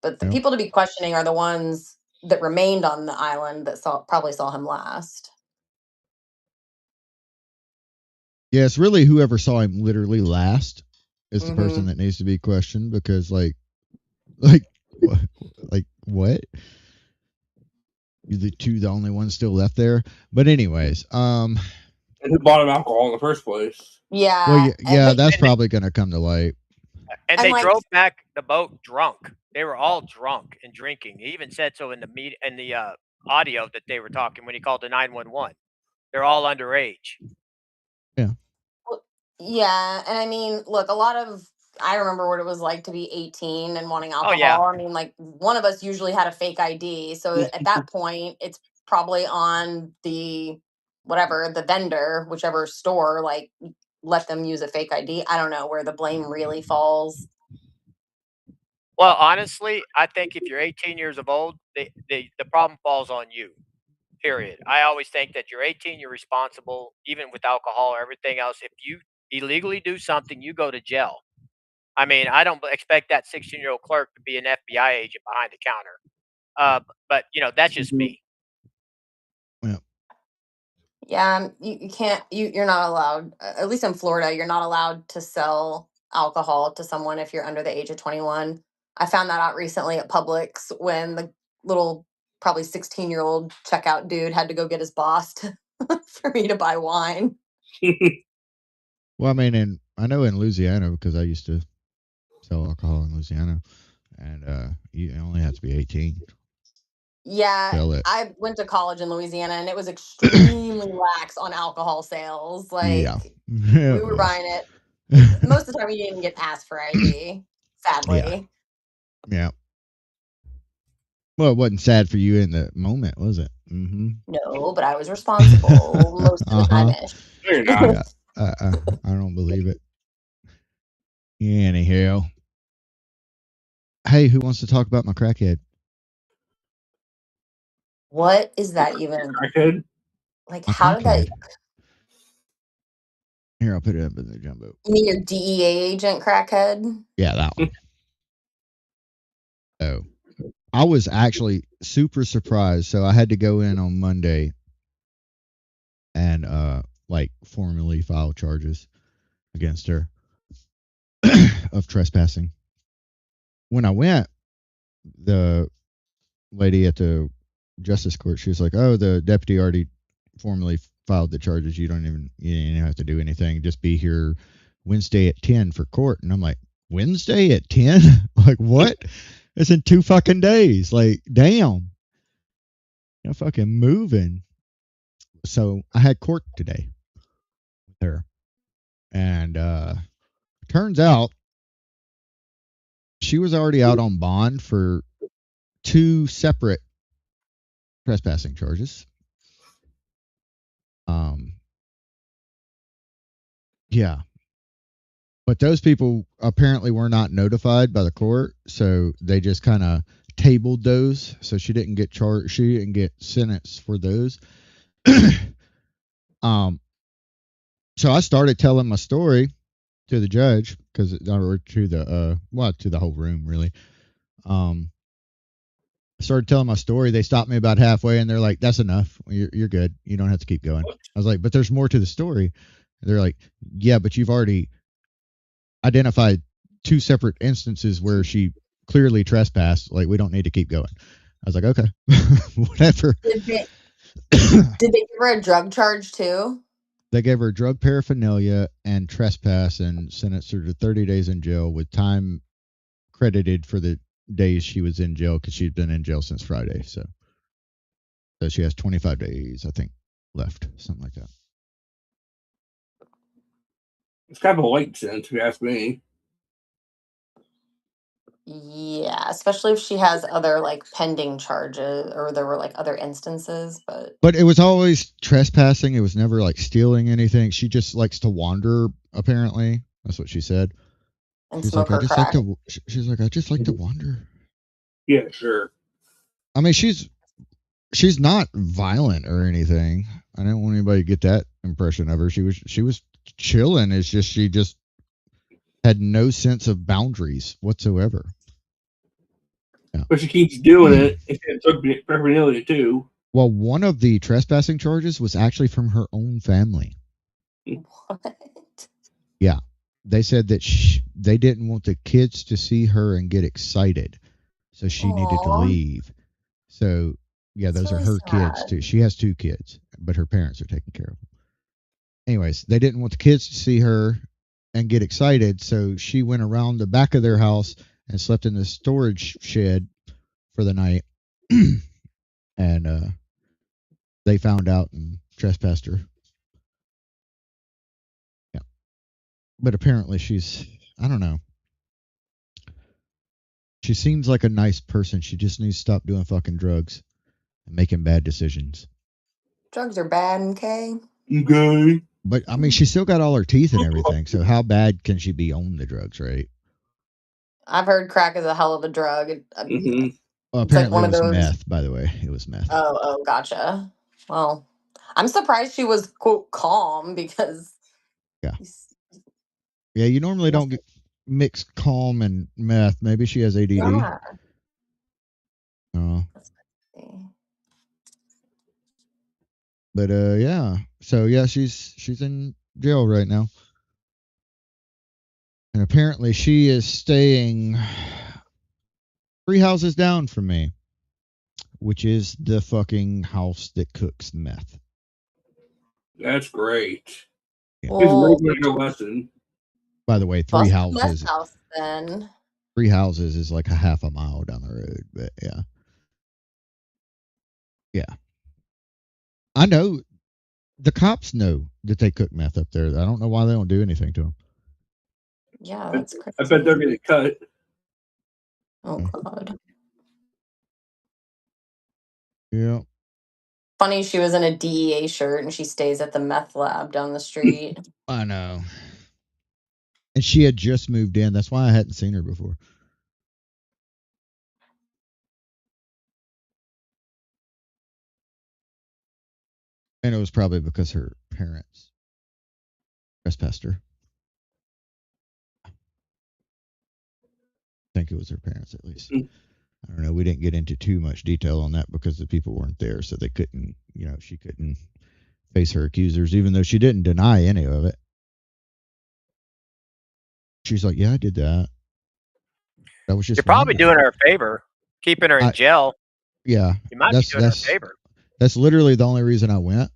But the people to be questioning are the ones that remained on the island that probably saw him last. Yeah, it's really whoever saw him literally last is the person that needs to be questioned, because like what? You're the only ones still left there. But anyways, and who bought him alcohol in the first place? Yeah. Well, yeah, that's probably going to come to light. And they drove back the boat drunk. They were all drunk and drinking. He even said so in the audio that they were talking when he called the 911. They're all underage. Yeah. Yeah, and I mean, look, I remember what it was like to be 18 and wanting alcohol. Oh, yeah. I mean, like one of us usually had a fake ID. So at that point, it's probably on the vendor, whichever store, like let them use a fake ID. I don't know where the blame really falls. Well, honestly, I think if you're 18 years of old, the problem falls on you. Period. I always think that you're 18, you're responsible, even with alcohol or everything else. If you illegally do something, you go to jail. I mean, I don't expect that 16-year-old clerk to be an FBI agent behind the counter. But that's just me. Yeah. Yeah, you can't. You're not allowed. At least in Florida, you're not allowed to sell alcohol to someone if you're under the age of 21. I found that out recently at Publix when the little, probably 16-year-old checkout dude had to go get his boss for me to buy wine. Well, I mean, I know in Louisiana, because I used to sell alcohol in Louisiana, and you only have to be 18. Yeah, Sell it. I went to college in Louisiana, and it was extremely lax on alcohol sales. Yeah. Like, Yeah, we it were was. buying it. Most of the time, you didn't even get asked for ID, sadly. Yeah. Well, it wasn't sad for you in the moment, was it? Mm-hmm. No, but I was responsible most of the time-ish. You're not. Yeah. I don't believe it. Anyhow. Hey, who wants to talk about my crackhead? What is that even? Crackhead? Like, My how did that? crackhead. Here, I'll put it up in the jumbo. You mean your DEA agent crackhead? Yeah, that one. Oh. I was actually super surprised. So I had to go in on Monday and like formally file charges against her of trespassing. When I went, the lady at the justice court, she was like, "Oh, the deputy already formally filed the charges. You didn't have to do anything. Just be here Wednesday at 10 for court." And I'm like, "Wednesday at 10? Like, what? It's in 2 fucking days. Like, damn. You're fucking moving." So I had court today with her. And turns out she was already out on bond for 2 separate trespassing charges. Yeah. But those people apparently were not notified by the court, so they just kind of tabled those. So she didn't get charged. She didn't get sentenced for those. So I started telling my story to the judge or to the whole room really. I started telling my story. They stopped me about halfway, and they're like, "That's enough. You're good. You don't have to keep going." I was like, "But there's more to the story." And they're like, "Yeah, but you've already identified 2 separate instances where she clearly trespassed. Like, we don't need to keep going." I was like, "Okay, whatever." Did they give her a drug charge too? They gave her drug paraphernalia and trespass and sentenced her to 30 days in jail with time credited for the days she was in jail because she'd been in jail since Friday. So she has 25 days, I think, left, something like that. It's kind of a light sentence, if you ask me. Yeah, especially if she has other like pending charges or there were like other instances, But it was always trespassing. It was never like stealing anything. She just likes to wander, apparently. That's what she said. and She's smoke like, her crack. she's like, "I just like to wander." Yeah, sure. I mean, she's not violent or anything. I didn't want anybody to get that impression of her. She was chilling. It's just she just had no sense of boundaries whatsoever. Yeah. But she keeps doing it. It took paraphernalia too. Well, one of the trespassing charges was actually from her own family. What? Yeah. They said that they didn't want the kids to see her and get excited. So she needed to leave. So, yeah, those are her kids too. She has 2 kids, but her parents are taking care of them. Anyways, they didn't want the kids to see her and get excited. So she went around the back of their house and slept in the storage shed for the night. And they found out and trespassed her. Yeah. But apparently I don't know. She seems like a nice person. She just needs to stop doing fucking drugs and making bad decisions. Drugs are bad, okay? Okay. But, I mean, she still got all her teeth and everything. So how bad can she be on the drugs, right? I've heard crack is a hell of a drug. Mm-hmm. Well, It's like apparently one it of was those. meth, by the way. It was meth. Oh, gotcha. Well, I'm surprised she was quote calm because. Yeah. Yeah, you normally don't mix calm and meth. Maybe she has ADD. Yeah. Oh. But yeah. So yeah, she's in jail right now. And apparently she is staying 3 houses down from me, which is the fucking house that cooks meth. That's great. Yeah. He's Well, learning a lesson. By the way, bust the meth house then. 3 houses is like a half a mile down the road, but yeah. Yeah. I know the cops know that they cook meth up there. I don't know why they don't do anything to them. Yeah, that's crazy. I bet they're getting cut. Oh God. Yeah. Funny, she was in a DEA shirt and she stays at the meth lab down the street. I know. And she had just moved in. That's why I hadn't seen her before. And it was probably because her parents trespassed her. I think it was her parents, at least. I don't know. We didn't get into too much detail on that because the people weren't there, so they couldn't, she couldn't face her accusers, even though she didn't deny any of it. She's like, yeah, I did that. That was just You're probably doing her a favor, keeping her in jail. Yeah. You might be doing her a favor. That's literally the only reason I went,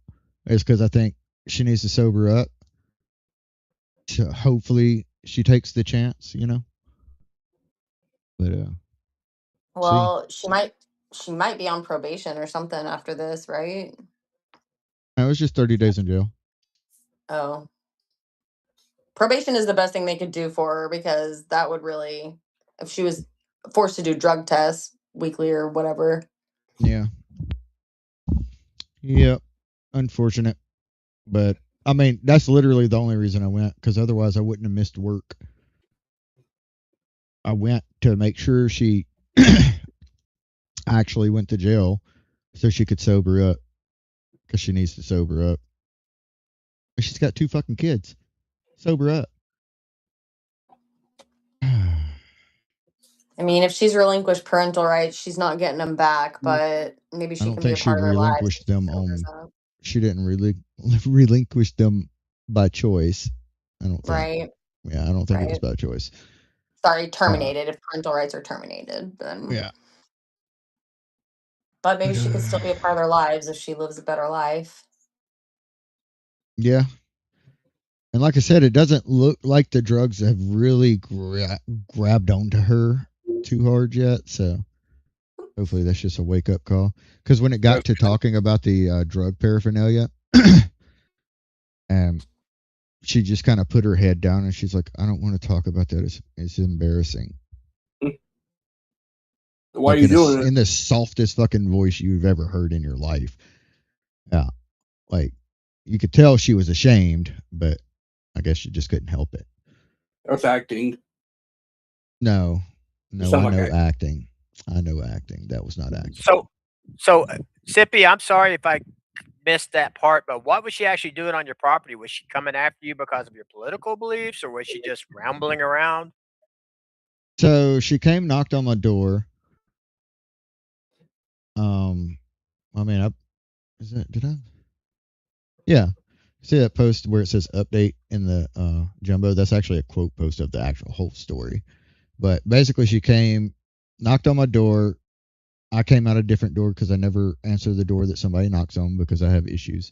is because I think she needs to sober up. So hopefully she takes the chance, But well, she might be on probation or something after this, right? it was just 30 days in jail. Oh. Probation is the best thing they could do for her, because that would really, if she was forced to do drug tests weekly or whatever. Yeah. Yep. Unfortunate. But I mean, that's literally the only reason I went, because otherwise I wouldn't have missed work. I went to make sure she actually went to jail so she could sober up, because she needs to sober up. She's got 2 fucking kids. Sober up. I mean, if she's relinquished parental rights, she's not getting them back, but maybe she can be a part of their lives. She didn't really relinquish them by choice. I don't think. Right. Yeah, I don't think it was by choice. Sorry, terminated. If parental rights are terminated, then. Yeah. But maybe she could still be a part of their lives if she lives a better life. Yeah. And like I said, it doesn't look like the drugs have really grabbed onto her too hard yet. So hopefully that's just a wake up call. Because when it got to talking about the drug paraphernalia, she just kind of put her head down and she's like, I don't want to talk about that. It's embarrassing. Why are you doing it? In the softest fucking voice you've ever heard in your life. Yeah. Like, you could tell she was ashamed, but I guess she just couldn't help it. That's acting. No, I know acting. I know acting. That was not acting. So, Sippy, I'm sorry if I missed that part, but what was she actually doing on your property? Was she coming after you because of your political beliefs, or was she just rambling around? So she came, knocked on my door. I mean, did I? Yeah. See that post where it says update in the jumbo? That's actually a quote post of the actual whole story. But basically she came, knocked on my door. I came out a different door because I never answer the door that somebody knocks on because I have issues.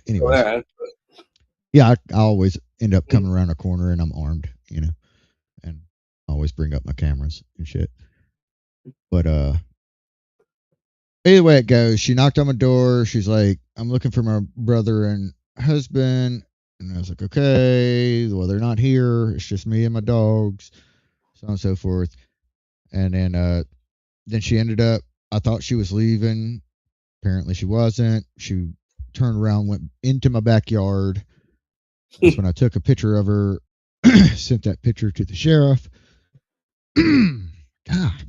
Anyways. Yeah, I always end up coming around a corner and I'm armed, and I always bring up my cameras and shit. But either way it goes, she knocked on my door. She's like, I'm looking for my brother and husband. And I was like, okay, well, they're not here. It's just me and my dogs, so on and so forth. And then she ended up, I thought she was leaving. Apparently she wasn't. She turned around, went into my backyard. That's when I took a picture of her, sent that picture to the sheriff. God.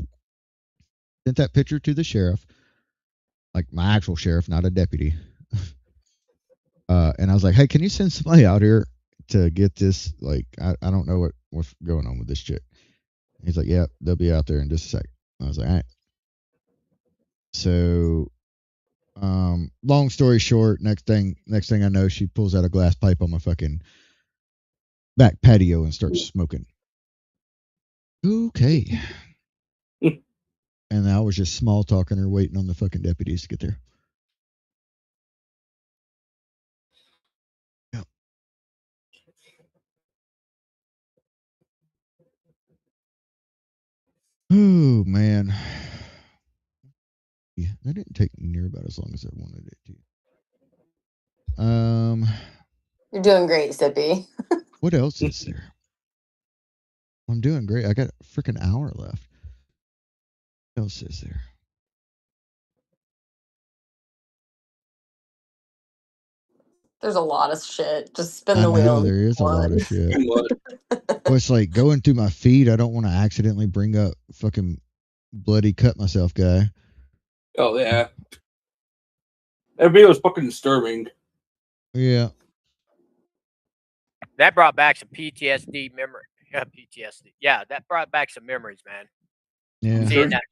Sent that picture to the sheriff. Like my actual sheriff, not a deputy. And I was like, hey, can you send somebody out here to get this? Like, I don't know what's going on with this chick. He's like, yeah, they'll be out there in just a sec. I was like, all right. So Long story short, next thing I know, she pulls out a glass pipe on my fucking back patio and starts smoking. Okay. And I was just small talking her, waiting on the fucking deputies to get there. Yep. Oh man. Yeah, that didn't take near about as long as I wanted it to. You're doing great, Sippy. What else is there? I'm doing great. I got a freaking hour left. What else is there? There's a lot of shit. Just spin I the wheel. know there is a lot of shit. Well, it's like going through my feed. I don't want to accidentally bring up fucking bloody cut myself guy. Oh yeah, that video was fucking disturbing. Yeah. That brought back some PTSD memory. PTSD. Yeah, that brought back some memories, man. Yeah. Seeing that.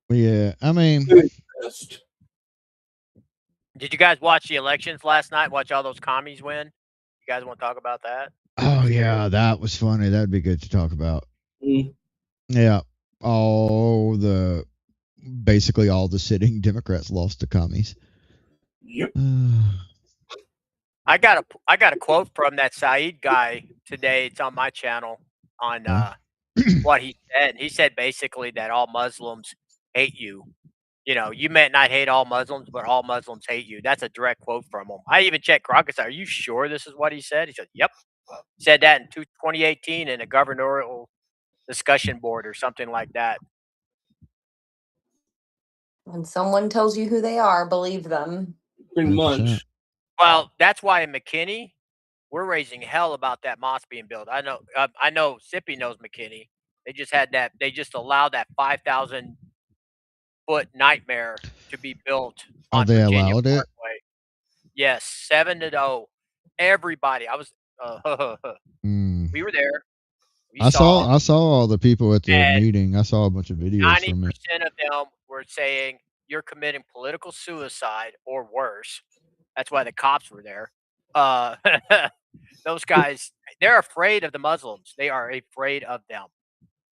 Yeah, I mean, did you guys watch the elections last night? Watch all those commies win? You guys want to talk about that? Oh yeah, that was funny. That'd be good to talk about. Mm. Yeah, basically all the sitting Democrats lost to commies. Yep. I got a quote from that Saeed guy today. It's on my channel on what he said. He said basically that all Muslims hate you. You know, you may not hate all Muslims, but all Muslims hate you. That's a direct quote from him. I even checked Crockett. Are you sure this is what he said? He said, "Yep." He said that in 2018 in a governorial discussion board or something like that. When someone tells you who they are, believe them. Pretty 100%. much. Well, that's why in McKinney, we're raising hell about that mosque being built. I know Sippy knows McKinney. They just had that. They just allowed that 5,000-foot nightmare to be built Oh, on they Virginia allowed it? Parkway. Yes, 7-0. Everybody. I was. We were there. We I saw all the people at the and meeting. I saw a bunch of videos from it. 90% of them were saying you're committing political suicide or worse. That's why the cops were there. Those guys, they're afraid of the Muslims. They are afraid of them.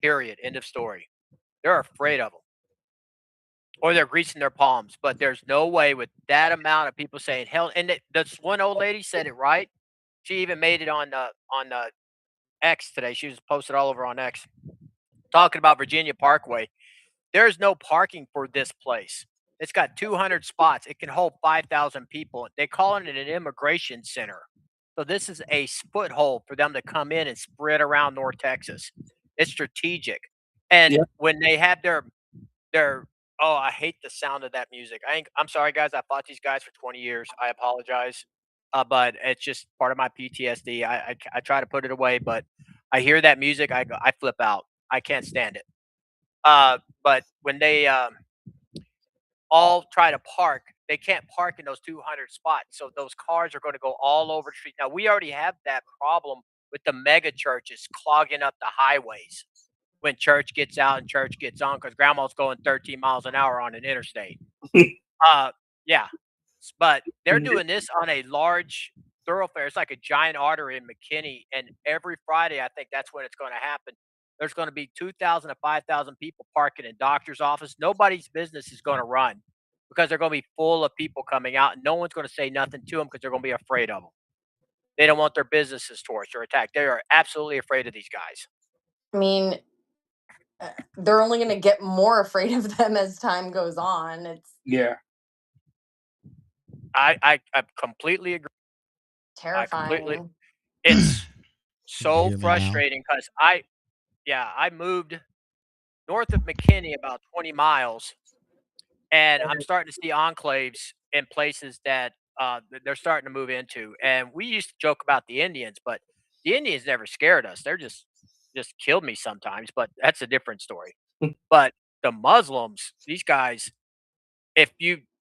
Period. End of story. They're afraid of them. Or they're greasing their palms. But there's no way with that amount of people saying hell. And this one old lady said it right. She even made it on X today. She was posted all over on X talking about Virginia Parkway. There's no parking for this place. It's got 200 spots. It can hold 5,000 people. They call it an immigration center. So this is a foothold for them to come in and spread around North Texas. It's strategic. And when they have their oh, I hate the sound of that music. I'm sorry, guys. I fought these guys for 20 years. I apologize. But it's just part of my PTSD. I try to put it away, but I hear that music, I flip out. I can't stand it. But when they all try to park, they can't park in those 200 spots. So those cars are going to go all over the street. Now, we already have that problem with the mega churches clogging up the highways when church gets out and church gets on because grandma's going 13 miles an hour on an interstate. Yeah. But they're doing this on a large thoroughfare. It's like a giant artery in McKinney. And every Friday, I think that's when it's going to happen. There's going to be 2,000 to 5,000 people parking in doctor's office. Nobody's business is going to run because they're going to be full of people coming out, and no one's going to say nothing to them because they're going to be afraid of them. They don't want their businesses torched or attacked. They are absolutely afraid of these guys. I mean, they're only going to get more afraid of them as time goes on. I completely agree. Terrifying. It's so frustrating because I moved north of McKinney about 20 miles, and I'm starting to see enclaves in places that they're starting to move into. And we used to joke about the Indians, but the Indians never scared us. They're just killed me sometimes, but that's a different story. But the Muslims, these guys,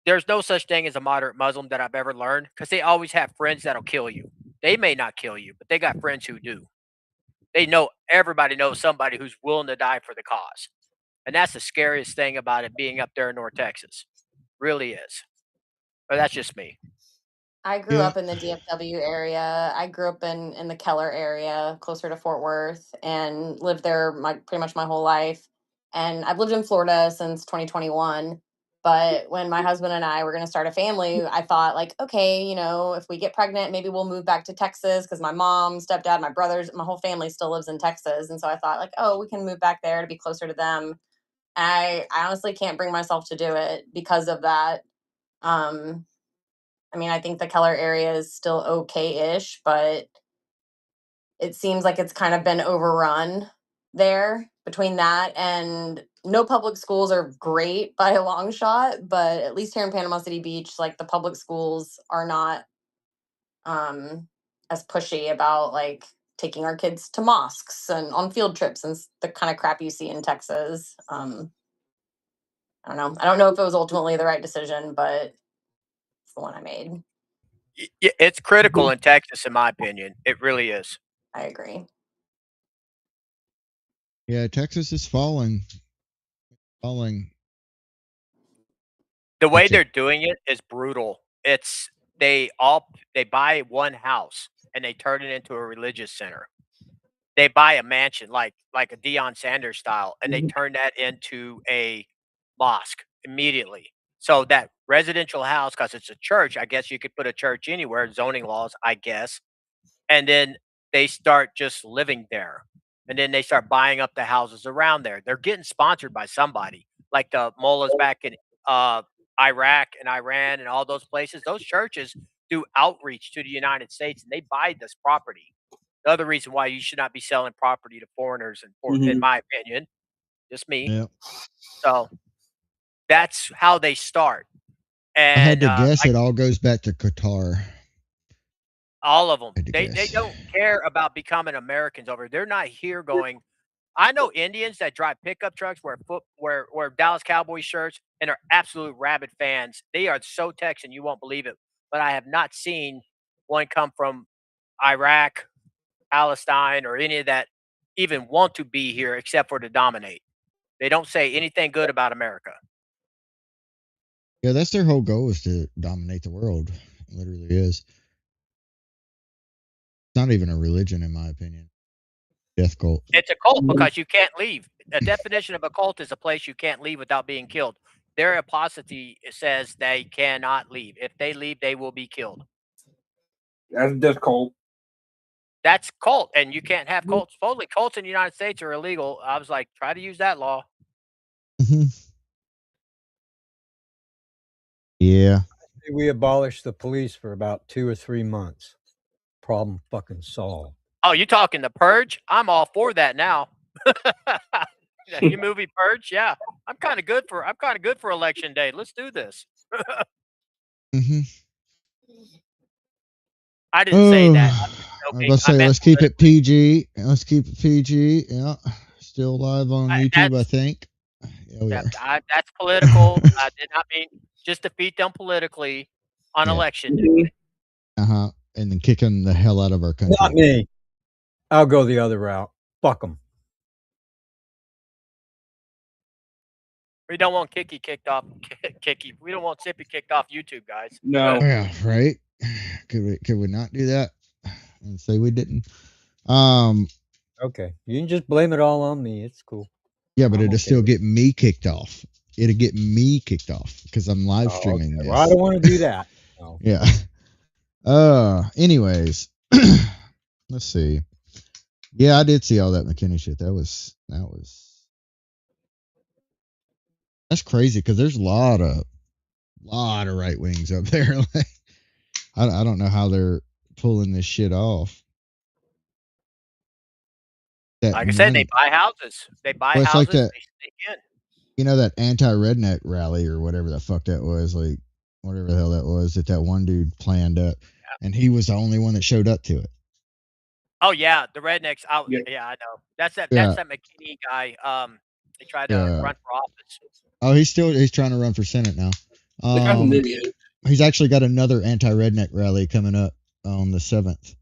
there's no such thing as a moderate Muslim that I've ever learned because they always have friends that'll kill you. They may not kill you, but they got friends who do. Everybody knows somebody who's willing to die for the cause. And that's the scariest thing about it being up there in North Texas. Really is. But that's just me. I grew Yeah. up in the DFW area. I grew up in the Keller area, closer to Fort Worth, and lived there pretty much my whole life. And I've lived in Florida since 2021. But when my husband and I were going to start a family, I thought, like, okay, if we get pregnant, maybe we'll move back to Texas because my mom, stepdad, my brothers, my whole family still lives in Texas. And so I thought, like, oh, we can move back there to be closer to them. I honestly can't bring myself to do it because of that. I mean, I think the Keller area is still okay-ish, but it seems like it's kind of been overrun there. Between that and no public schools are great by a long shot, but at least here in Panama City Beach, like the public schools are not as pushy about like taking our kids to mosques and on field trips and the kind of crap you see in Texas. I don't know. I don't know if it was ultimately the right decision, but it's the one I made. It's critical in Texas, in my opinion. It really is. I agree. Yeah, Texas is falling. The way That's it. they're doing it is brutal. It's they buy one house and they turn it into a religious center. They buy a mansion like a Deion Sanders style, and they turn that into a mosque immediately. So that residential house, because it's a church, I guess you could put a church anywhere, zoning laws, I guess. And then they start just living there. And then they start buying up the houses around there. They're getting sponsored by somebody, like the mullahs back in Iraq and Iran and all those places. Those churches do outreach to the United States and they buy this property. The other reason why you should not be selling property to foreigners, in my opinion, just me. Yeah. So that's how they start. I had And to guess it all goes back to Qatar. all of them, Had to they guess. don't care about becoming Americans over. They're not here going. I know Indians that drive pickup trucks, wear Dallas Cowboys shirts, and are absolute rabid fans. They are so Texan, you won't believe it. But I have not seen one come from Iraq, Palestine, or any of that even want to be here except for to dominate. They don't say anything good about America. Yeah, that's their whole goal, is to dominate the world. It literally is. It's not even a religion, in my opinion. Death cult. It's a cult because you can't leave. The definition of a cult is a place you can't leave without being killed. Their apostasy says they cannot leave. If they leave, they will be killed. That's death cult. That's cult, and you can't have cults. Supposedly, cults in the United States are illegal. I was like, try to use that law. Yeah. We abolished the police for about 2 or 3 months. Problem fucking solved. Oh, you talking the Purge? I'm all for that now. You movie Purge, yeah. I'm kind of good for election day. Let's do this. I didn't say that. I was about to say, let's keep it PG. Let's keep it PG. Yeah. Still live on YouTube, I think. Yeah, we are. That's political. I did not mean just defeat them politically on election day. And then kicking the hell out of our country. Not me. I'll go the other route. Fuck them. We don't want Kicky kicked off. Kicky. We don't want Sippy kicked off YouTube, guys. No. Yeah, right. Could we not do that and say we didn't? Okay, you can just blame it all on me. It's cool. Yeah, but it'll still get me kicked off. It'll get me kicked off because I'm live streaming this. Well, I don't want to do that. No. Yeah. Anyways, let's see. Yeah, I did see all that McKinney shit. That's crazy because there's a lot of right wings up there. Like, I don't know how they're pulling this shit off. Like I said, they buy houses. They buy houses. Like that, they sneak in. You know, that anti-redneck rally or whatever the fuck that was, like whatever the hell that was, that one dude planned up, and he was the only one that showed up to it. Oh yeah, the rednecks out. Yeah, I know. That's that McKinney guy. He tried to run for office. Oh, he's trying to run for Senate now. He's actually got another anti-redneck rally coming up on the 7th.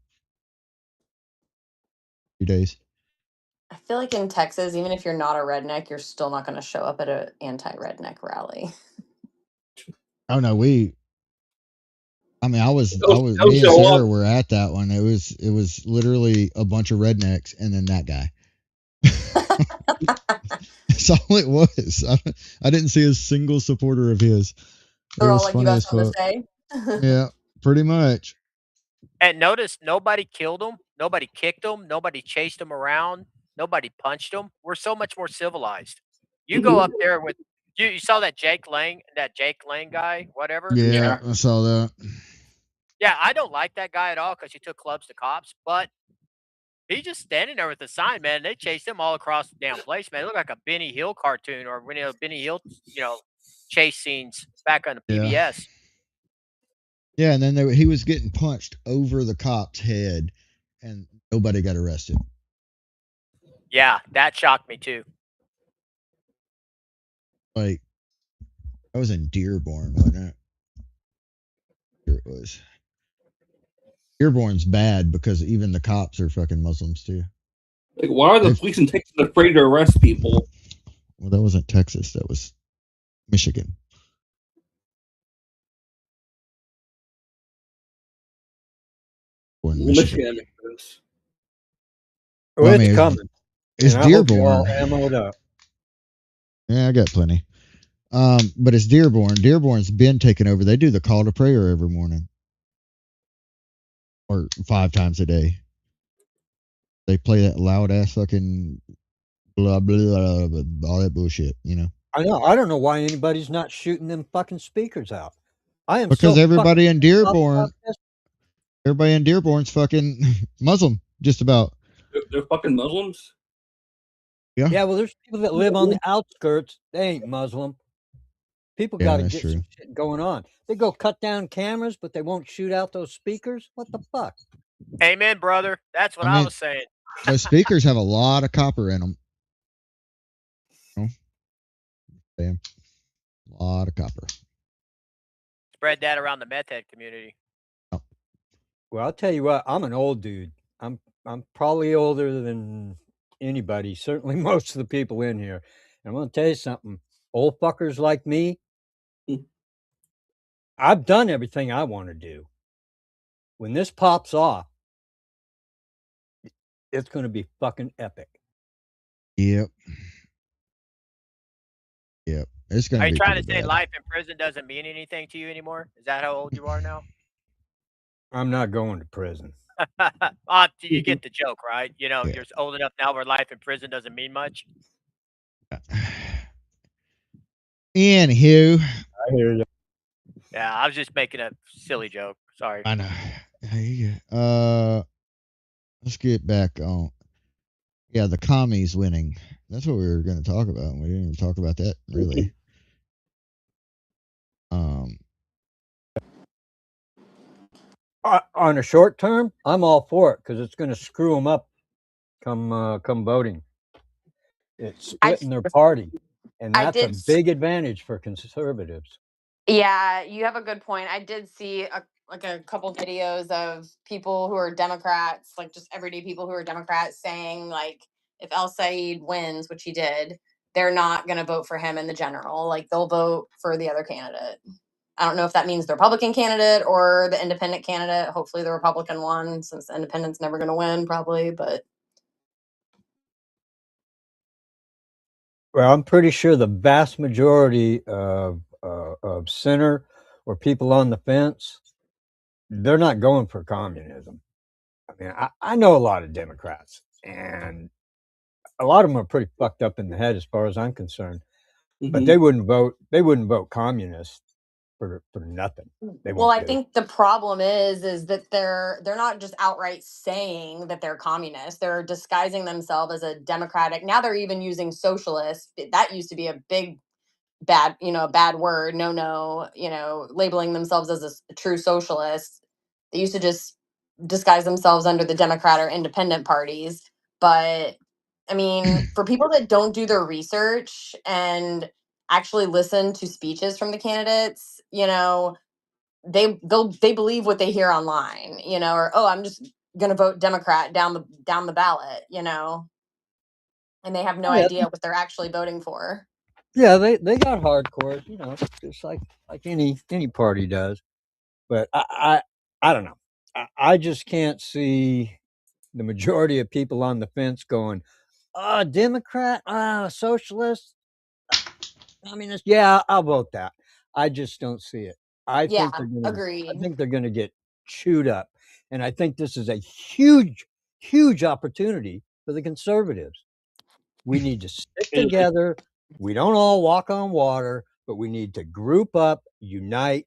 2 days. I feel like in Texas, even if you're not a redneck, you're still not going to show up at an anti-redneck rally. Oh no, I was me They'll and show Sarah up. were at that one. It was literally a bunch of rednecks and then that guy. That's all it was. I didn't see a single supporter of his. It They're all was like, you funny got as something fuck. to say? Yeah, pretty much. And notice nobody killed him, nobody kicked him, nobody chased him around, nobody punched him. We're so much more civilized. You go up there with you saw that Jake Lang guy, whatever. Yeah, I saw that. Yeah, I don't like that guy at all because he took clubs to cops, but he's just standing there with a sign, man. They chased him all across the damn place, man. It looked like a Benny Hill cartoon or one of those Benny Hill, chase scenes back on the Yeah. PBS. Yeah, and then he was getting punched over the cop's head, and nobody got arrested. Yeah, that shocked me too. Like, I was in Dearborn, wasn't it? Sure it was. Dearborn's bad because even the cops are fucking Muslims too. Like, why are the police in Texas afraid to arrest people? Well, that wasn't Texas. That was Michigan. Michigan. Well, it's coming. It's and I hope you're Dearborn. all ammoed up. Yeah, I got plenty. But it's Dearborn. Dearborn's been taken over. They do the call to prayer every morning, or 5 times a day. They play that loud ass fucking blah blah blah, blah all that bullshit. I know. I don't know why anybody's not shooting them fucking speakers out. I am because so everybody in fucking Dearborn, everybody in Dearborn's fucking Muslim, just about. They're fucking Muslims. Yeah. Yeah. Well, there's people that live on the outskirts. They ain't Muslim. People got to get some shit going on. They go cut down cameras, but they won't shoot out those speakers. What the fuck? Amen, brother. That's what I was saying. Those speakers have a lot of copper in them. Damn. A lot of copper. Spread that around the meth head community. Well, I'll tell you what. I'm an old dude. I'm probably older than anybody. Certainly most of the people in here. And I'm going to tell you something. Old fuckers like me, I've done everything I want to do. When this pops off, it's going to be fucking epic. Yep. It's going to be. Are you trying to say life in prison doesn't mean anything to you anymore? Is that how old you are now? I'm not going to prison. You get the joke, right? You're old enough now where life in prison doesn't mean much. Anywho. I hear you. Yeah, I was just making a silly joke. Sorry. I know. Let's get back on. Yeah, the commies winning. That's what we were going to talk about. And we didn't even talk about that really. On a short term, I'm all for it because it's going to screw them up come voting. It's splitting their party, and that's a big advantage for conservatives. Yeah, you have a good point. I did see a couple videos of people who are Democrats, like just everyday people who are Democrats, saying like if El Said wins, which he did, they're not going to vote for him in the general. Like they'll vote for the other candidate. I don't know if that means the Republican candidate or the independent candidate. Hopefully the Republican one, since the independent's never going to win, probably. But well, I'm pretty sure the vast majority of center or people on the fence, they're not going for communism. I mean, I know a lot of Democrats, and a lot of them are pretty fucked up in the head as far as I'm concerned. But they wouldn't vote. They wouldn't vote communist for nothing. Well, I think the problem is that they're not just outright saying that they're communist. They're disguising themselves as a democratic. Now they're even using socialist. That used to be a big bad word. No, labeling themselves as a true socialist. They used to just disguise themselves under the Democrat or independent parties. But I mean, for people that don't do their research and actually listen to speeches from the candidates, they believe what they hear online, or I'm just gonna vote Democrat down the ballot. And they have no Oh, yeah. idea what they're actually voting for. Yeah, they got hardcore, just like any party does. But I don't know. I just can't see the majority of people on the fence going, Democrat, socialist, communist. Yeah, I'll vote that. I just don't see it. I Yeah, I agreed. think they're gonna get chewed up. And I think this is a huge, huge opportunity for the conservatives. We need to stick together. We don't all walk on water, but we need to group up, unite,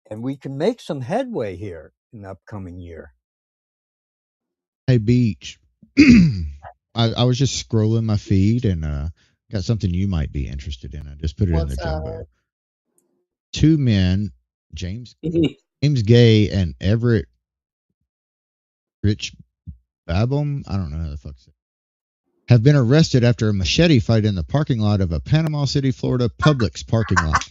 and we can make some headway here in the upcoming year. Hey, Beach. I was just scrolling my feed and got something you might be interested in. I just put it in the What's jumbo. Two men, James Gay and Everett Rich Babum, I don't know how the fuck's it, have been arrested after a machete fight in the parking lot of a Panama City, Florida Publix parking lot.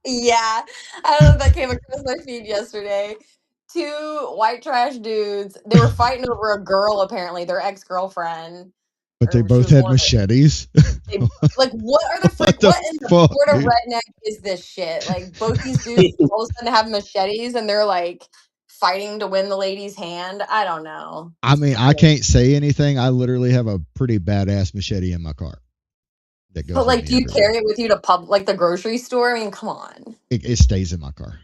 Yeah, I don't know if that came across my feed yesterday. Two white trash dudes. They were fighting over a girl, apparently, their ex-girlfriend. But they Or she both was had one of the, machetes. like, what are the What what the in the fuck, Florida dude? redneck is this shit? Like, both these dudes all of a sudden have machetes and they're like fighting to win the lady's hand. I don't know. I mean, I can't say anything. I literally have a pretty badass machete in my car that goes But with like, me do you everywhere. carry it with you to like the grocery store? I mean, come on. It stays in my car.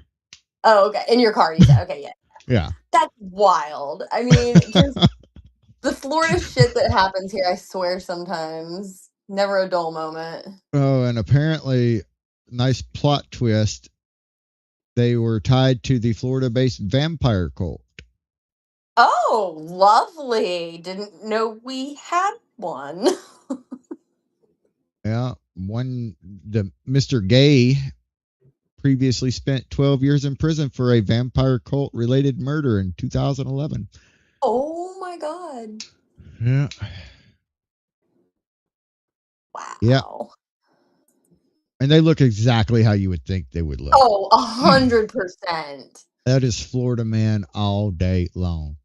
Oh, okay. In your car, you said. Okay, yeah. Yeah. That's wild. I mean, just the Florida shit that happens here, I swear sometimes. Never a dull moment. Oh, and apparently, nice plot twist. They were tied to the Florida-based vampire cult. Oh, lovely. Didn't know we had one. Yeah, the Mr. Gay previously spent 12 years in prison for a vampire cult related murder in 2011. Oh my god. Yeah. Wow. Yeah. And they look exactly how you would think they would look. Oh, 100%. That is Florida man all day long.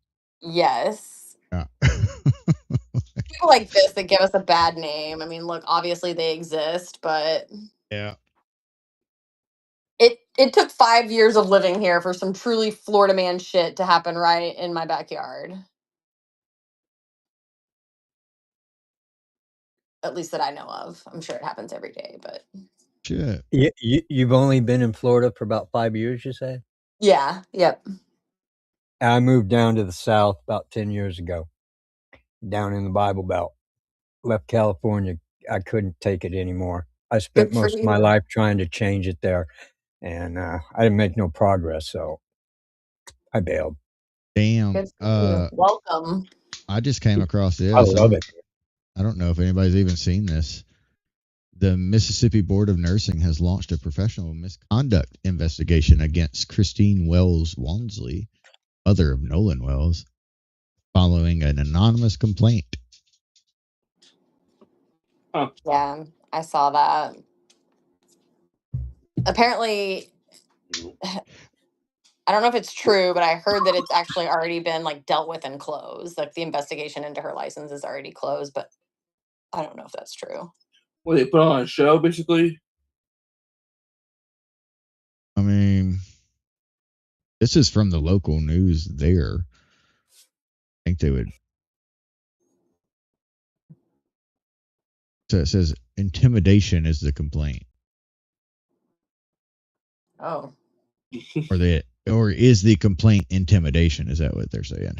Yes. Yeah. People like this that give us a bad name. I mean, look, obviously they exist, but Yeah. it took 5 years of living here for some truly Florida man shit to happen right in my backyard. At least that I know of. I'm sure it happens every day, but Shit. You've only been in Florida for about 5 years, you say? yeah, yep. I moved down to the South about 10 years ago, down in the Bible Belt. Left California. I couldn't take it anymore. I spent Good for most of my you. life trying to change it there, and I didn't make no progress, so I bailed. Damn. Good for you. Welcome. I just came across this. I love it. I don't know if anybody's even seen this. The Mississippi Board of Nursing has launched a professional misconduct investigation against Christine Wells Wansley, mother of Nolan Wells, following an anonymous complaint. Yeah, I saw that. Apparently, I don't know if it's true, but I heard that it's actually already been like dealt with and closed. Like the investigation into her license is already closed, but I don't know if that's true. Well, they put on a show, basically. I mean, this is from the local news there. I think they would. So it says intimidation is the complaint. Oh. Or is the complaint intimidation? Is that what they're saying?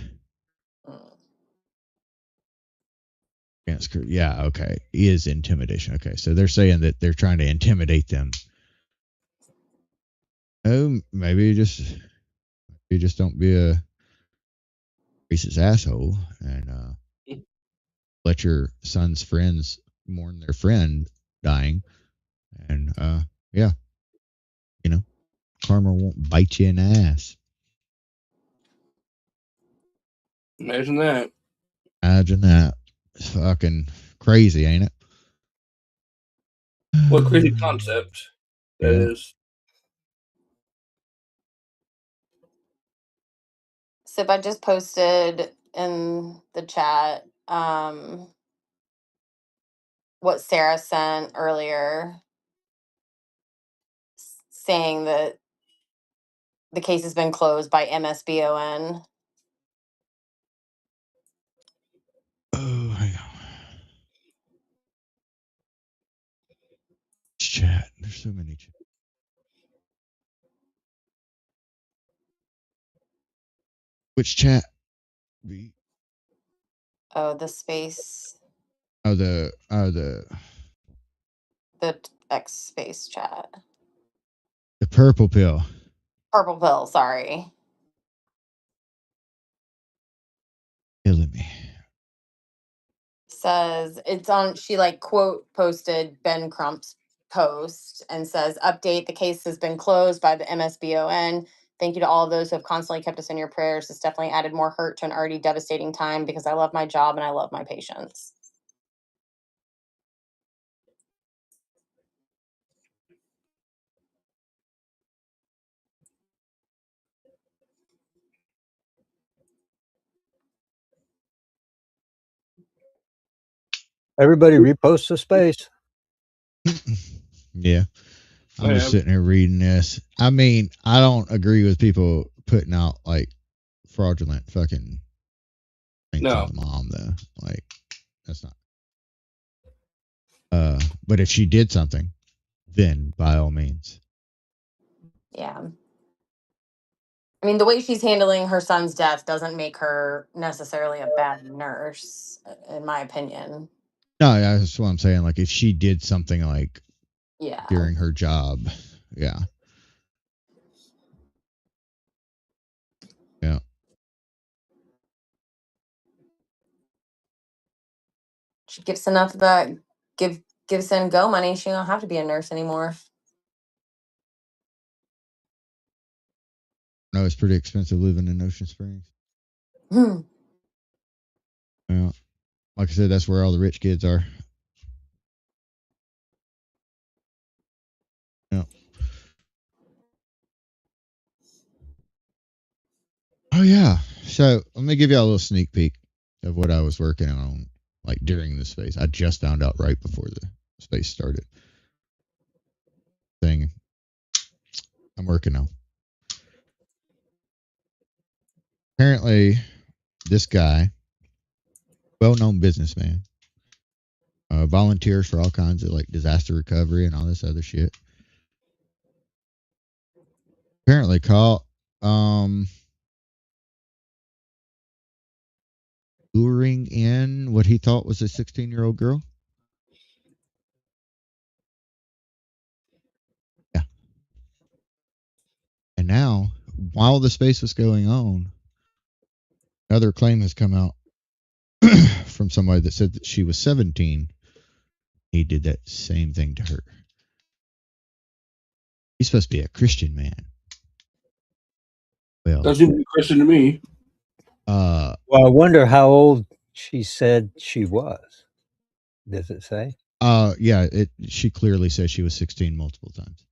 Yeah, okay. Is intimidation. Okay. So they're saying that they're trying to intimidate them. Oh, maybe you just don't be a racist asshole and let your son's friends mourn their friend dying. And yeah, karma won't bite you in the ass. Imagine that. Imagine that. It's fucking crazy, ain't it? What a crazy concept that is. Sip, I just posted in the chat what Sarah sent earlier, saying that the case has been closed by MSBON. Oh, hang on. Chat. There's so many chats. Which chat? Oh, the space. The X space chat. the purple pill. Purple pill, sorry. Killing me. Says it's on, she like quote posted Ben Crump's post and says, update, the case has been closed by the MSBON. Thank you to all of those who have constantly kept us in your prayers. It's definitely added more hurt to an already devastating time because I love my job and I love my patients. Everybody repost the space. Yeah. I'm just sitting here reading this. I mean, I don't agree with people putting out like fraudulent fucking things on the mom though. Like that's not. But if she did something, then by all means. Yeah. I mean, the way she's handling her son's death doesn't make her necessarily a bad nurse, in my opinion. No, that's what I'm saying. Like if she did something like during her job, yeah. Yeah. She gives enough of that give send go money, she don't have to be a nurse anymore. No, it's pretty expensive living in Ocean Springs. Hmm. Yeah. Like I said, that's where all the rich kids are. Yeah. Oh yeah. So let me give you a little sneak peek of what I was working on like during the space. I just found out right before the space started. Thing I'm working on. Apparently, this guy, well-known businessman, volunteers for all kinds of like disaster recovery and all this other shit. Apparently caught luring in what he thought was a 16-year-old girl. Yeah. And now, while the space was going on, another claim has come out from somebody that said that she was 17. He did that same thing to her. He's supposed to be a Christian man. Well, doesn't seem to be a Christian to me. Well, I wonder how old she said she was. Does it say? Yeah, she clearly says she was 16 multiple times.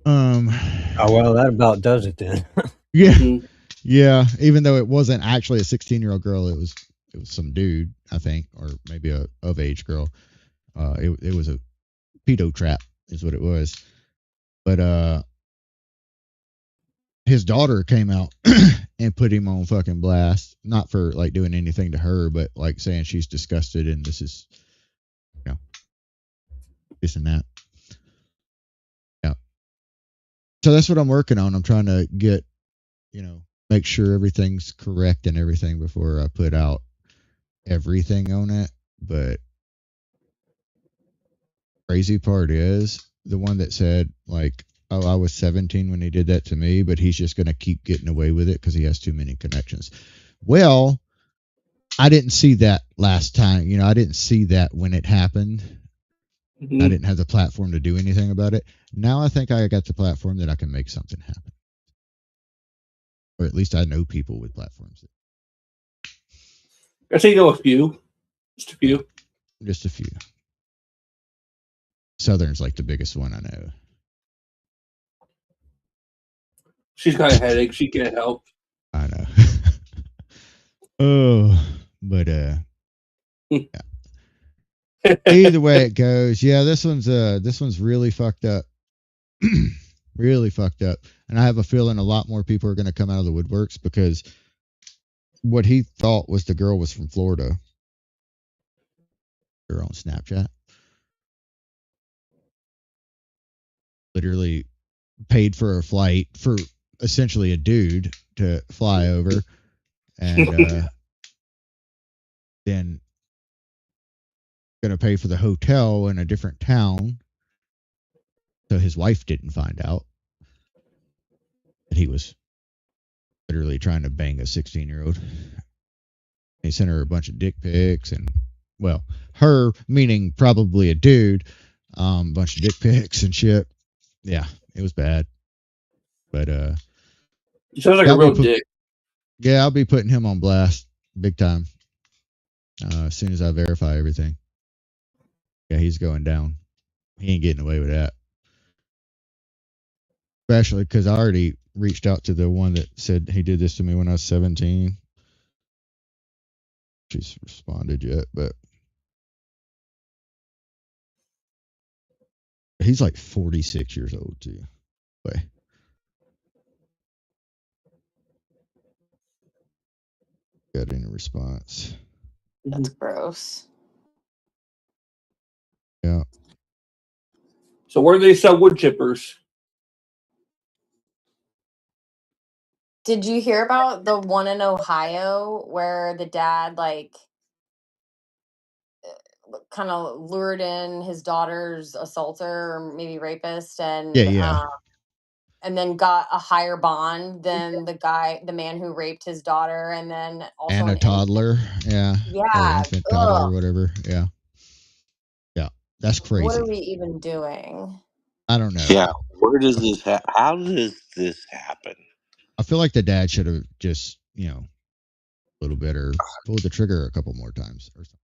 Oh well, that about does it then. Yeah. Yeah, even though it wasn't actually a 16-year-old girl, it was some dude, I think, or maybe a of age girl. It was a pedo trap is what it was. But his daughter came out and put him on fucking blast, not for like doing anything to her, but like saying she's disgusted and this is, you know, this and that. Yeah. So that's what I'm working on. I'm trying to get, you know, make sure everything's correct and everything before I put out everything on it. But crazy part is the one that said like, oh, I was 17 when he did that to me, but he's just going to keep getting away with it because he has too many connections. Well, I didn't see that last time. You know, I didn't see that when it happened. Mm-hmm. I didn't have the platform to do anything about it. Now I think I got the platform that I can make something happen. Or at least I know people with platforms. I say you know a few. Just a few. Just a few. Southern's like the biggest one I know. She's got a headache. She can't help. I know. Oh, but yeah. Either way it goes, yeah, this one's really fucked up. Really fucked up. And I have a feeling a lot more people are going to come out of the woodworks because what he thought was the girl was from Florida. Her on Snapchat. Literally paid for a flight for essentially a dude to fly over and then going to pay for the hotel in a different town so his wife didn't find out that he was literally trying to bang a 16-year-old. He sent her a bunch of dick pics and, well, her meaning probably a dude, bunch of dick pics and shit. Yeah, it was bad. But He sounds like a real dick. Yeah, I'll be putting him on blast big time as soon as I verify everything. Yeah, he's going down. He ain't getting away with that. Especially because I already reached out to the one that said he did this to me when I was 17. She's responded yet, but he's like 46 years old too. But got any response? That's gross. Yeah. So where do they sell wood chippers? Did you hear about the one in Ohio where the dad kind of lured in his daughter's assaulter or maybe rapist and and then got a higher bond than the man who raped his daughter, and then also and a toddler, yeah, or infant toddler, whatever, yeah, that's crazy. What are we even doing? I don't know. Yeah, where does this? How does this happen? I feel like the dad should have just, a little bit or pulled the trigger a couple more times or something.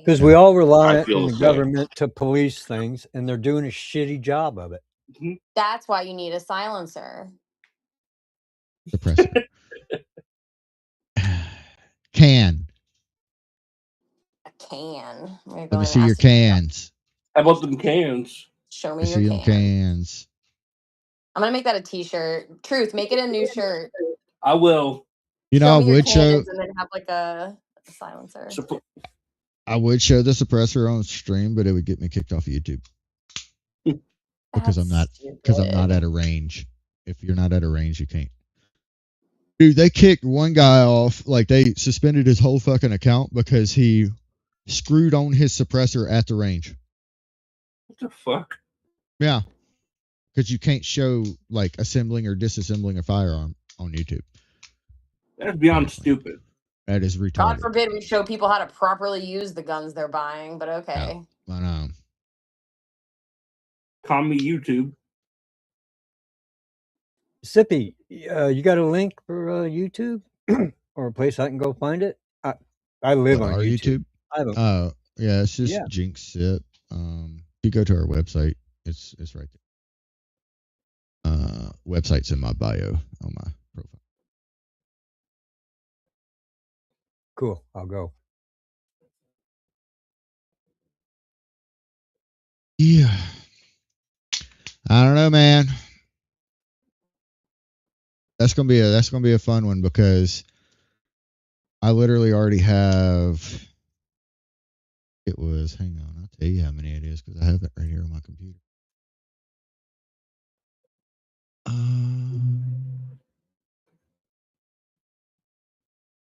Because we all rely on the government to police things, and they're doing a shitty job of it. That's why you need a silencer. Suppressor. Can. A can. Let me see your cans. How about them cans? Show me your cans. I'm gonna make that a t-shirt. Truth, make it a new shirt. I will. I would show and then have like a silencer. I would show the suppressor on stream, but it would get me kicked off of YouTube. Because I'm not at a range. If you're not at a range, you can't. Dude, they kicked one guy off, like they suspended his whole fucking account because he screwed on his suppressor at the range. What the fuck? Yeah. Because you can't show like assembling or disassembling a firearm on YouTube. That's beyond stupid. That is retarded. God forbid we show people how to properly use the guns they're buying, but okay. Yeah, I know. Call me YouTube. Sippy, you got a link for YouTube or a place I can go find it? I live on YouTube. Oh, yeah, it's just JinxedSip. If you go to our website, it's right there. Website's in my bio on my profile. Cool, I'll go. Yeah. I don't know, man. That's gonna be a fun one because I literally already have. It was. Hang on, I'll tell you how many it is because I have it right here on my computer.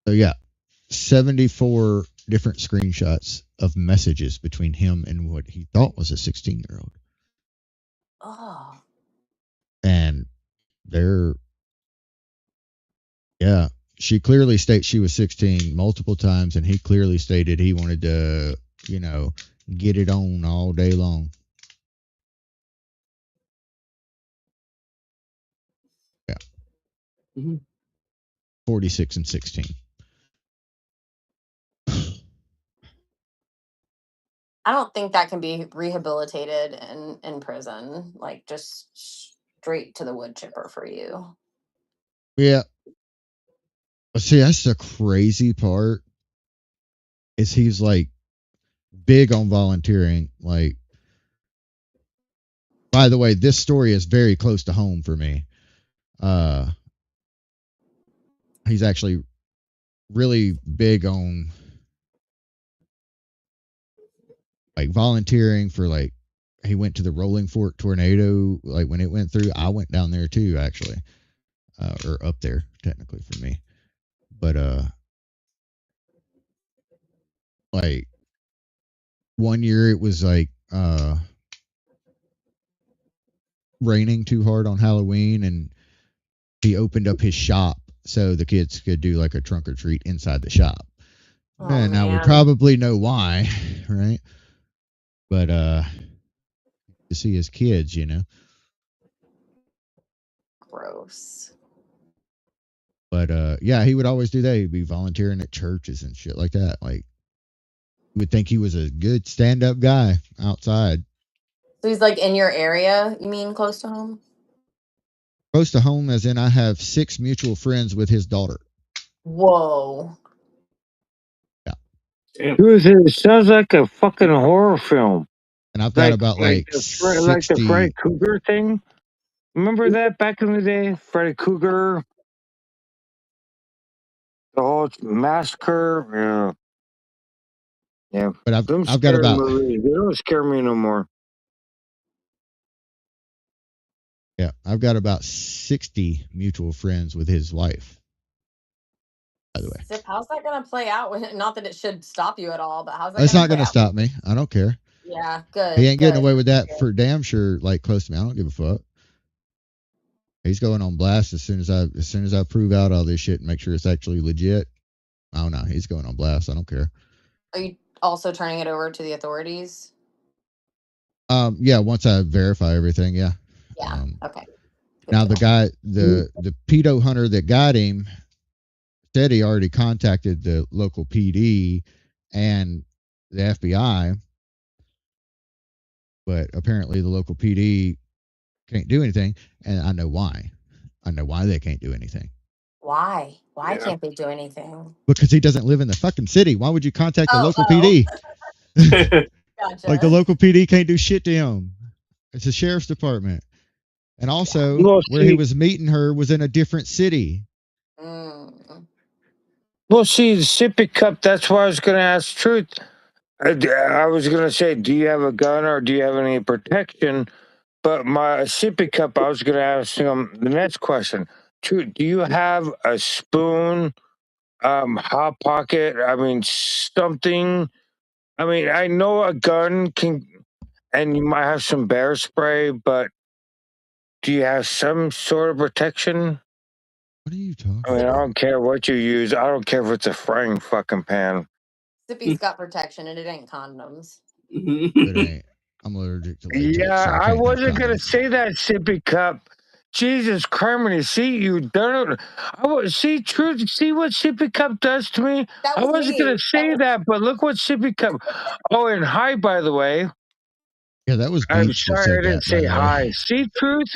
So yeah, 74 different screenshots of messages between him and what he thought was a 16-year-old. Oh. And she clearly states she was 16 multiple times, and he clearly stated he wanted to, get it on all day long. Yeah. Mm-hmm. 46 and 16. I don't think that can be rehabilitated in prison. Like just straight to the wood chipper for you. Yeah. See, that's the crazy part. Is he's like big on volunteering. Like, by the way, this story is very close to home for me. He's actually really big on like volunteering for like he went to the Rolling Fork tornado like when it went through. I went down there too, actually, or up there technically for me. But like one year it was like raining too hard on Halloween, and he opened up his shop so the kids could do like a trunk or treat inside the shop. Oh, And now we man. probably know why, right? But to see his kids, you know. Gross. But yeah, he would always do that. He'd be volunteering at churches and shit like that. Like you would think he was a good stand-up guy outside. So he's like in your area, you mean close to home? Close to home as in I have 6 mutual friends with his daughter. Whoa. Dude, it sounds like a fucking horror film. And I've got about like the 60 Freddy Krueger thing. Remember that back in the day? Freddy Krueger, the whole massacre. Yeah. But I've got scary about movies. They don't scare me no more. Yeah, I've got about 60 mutual friends with his wife. By the way, Zip, how's that gonna play out? Not that it should stop you at all, but how's that? it's not going to stop me. I don't care. Yeah, good. He ain't getting good. away with that for damn sure. Like close to me, I don't give a fuck. He's going on blast as soon as I prove out all this shit and make sure it's actually legit. Oh no, he's going on blast. I don't care. Are you also turning it over to the authorities? Yeah, once I verify everything, yeah. Yeah. Okay. Good Now deal. the guy, the pedo hunter that got him said he already contacted the local PD and the FBI, but apparently the local PD can't do anything, and I know why. I know why they can't do anything. Why? Why can't they do anything? Because he doesn't live in the fucking city. Why would you contact the local Oh. PD? Gotcha. Like the local PD can't do shit to him. It's a sheriff's department. And also, Well, where he was meeting her was in a different city. Well, see, the sippy cup, that's why I was going to ask Truth. I was going to say, do you have a gun or do you have any protection? But my sippy cup, I was going to ask him the next question. Truth, do you have a spoon, hot pocket? I mean, something. I mean, I know a gun can, and you might have some bear spray, but do you have some sort of protection? What are you talking I mean, I don't care what you use. I don't care if it's a frying fucking pan. Sippy's got protection and it ain't condoms. It ain't. I'm allergic to latex. Yeah, so I can't wasn't have gonna say that, sippy cup. Jesus Criminy, see you don't. See truth. See what sippy cup does to me. That I was wasn't me. gonna say that, but look what sippy cup. Oh, and hi, by the way. Yeah, that was I'm Beach that sorry said I didn't that, by say the way. hi. See, truth.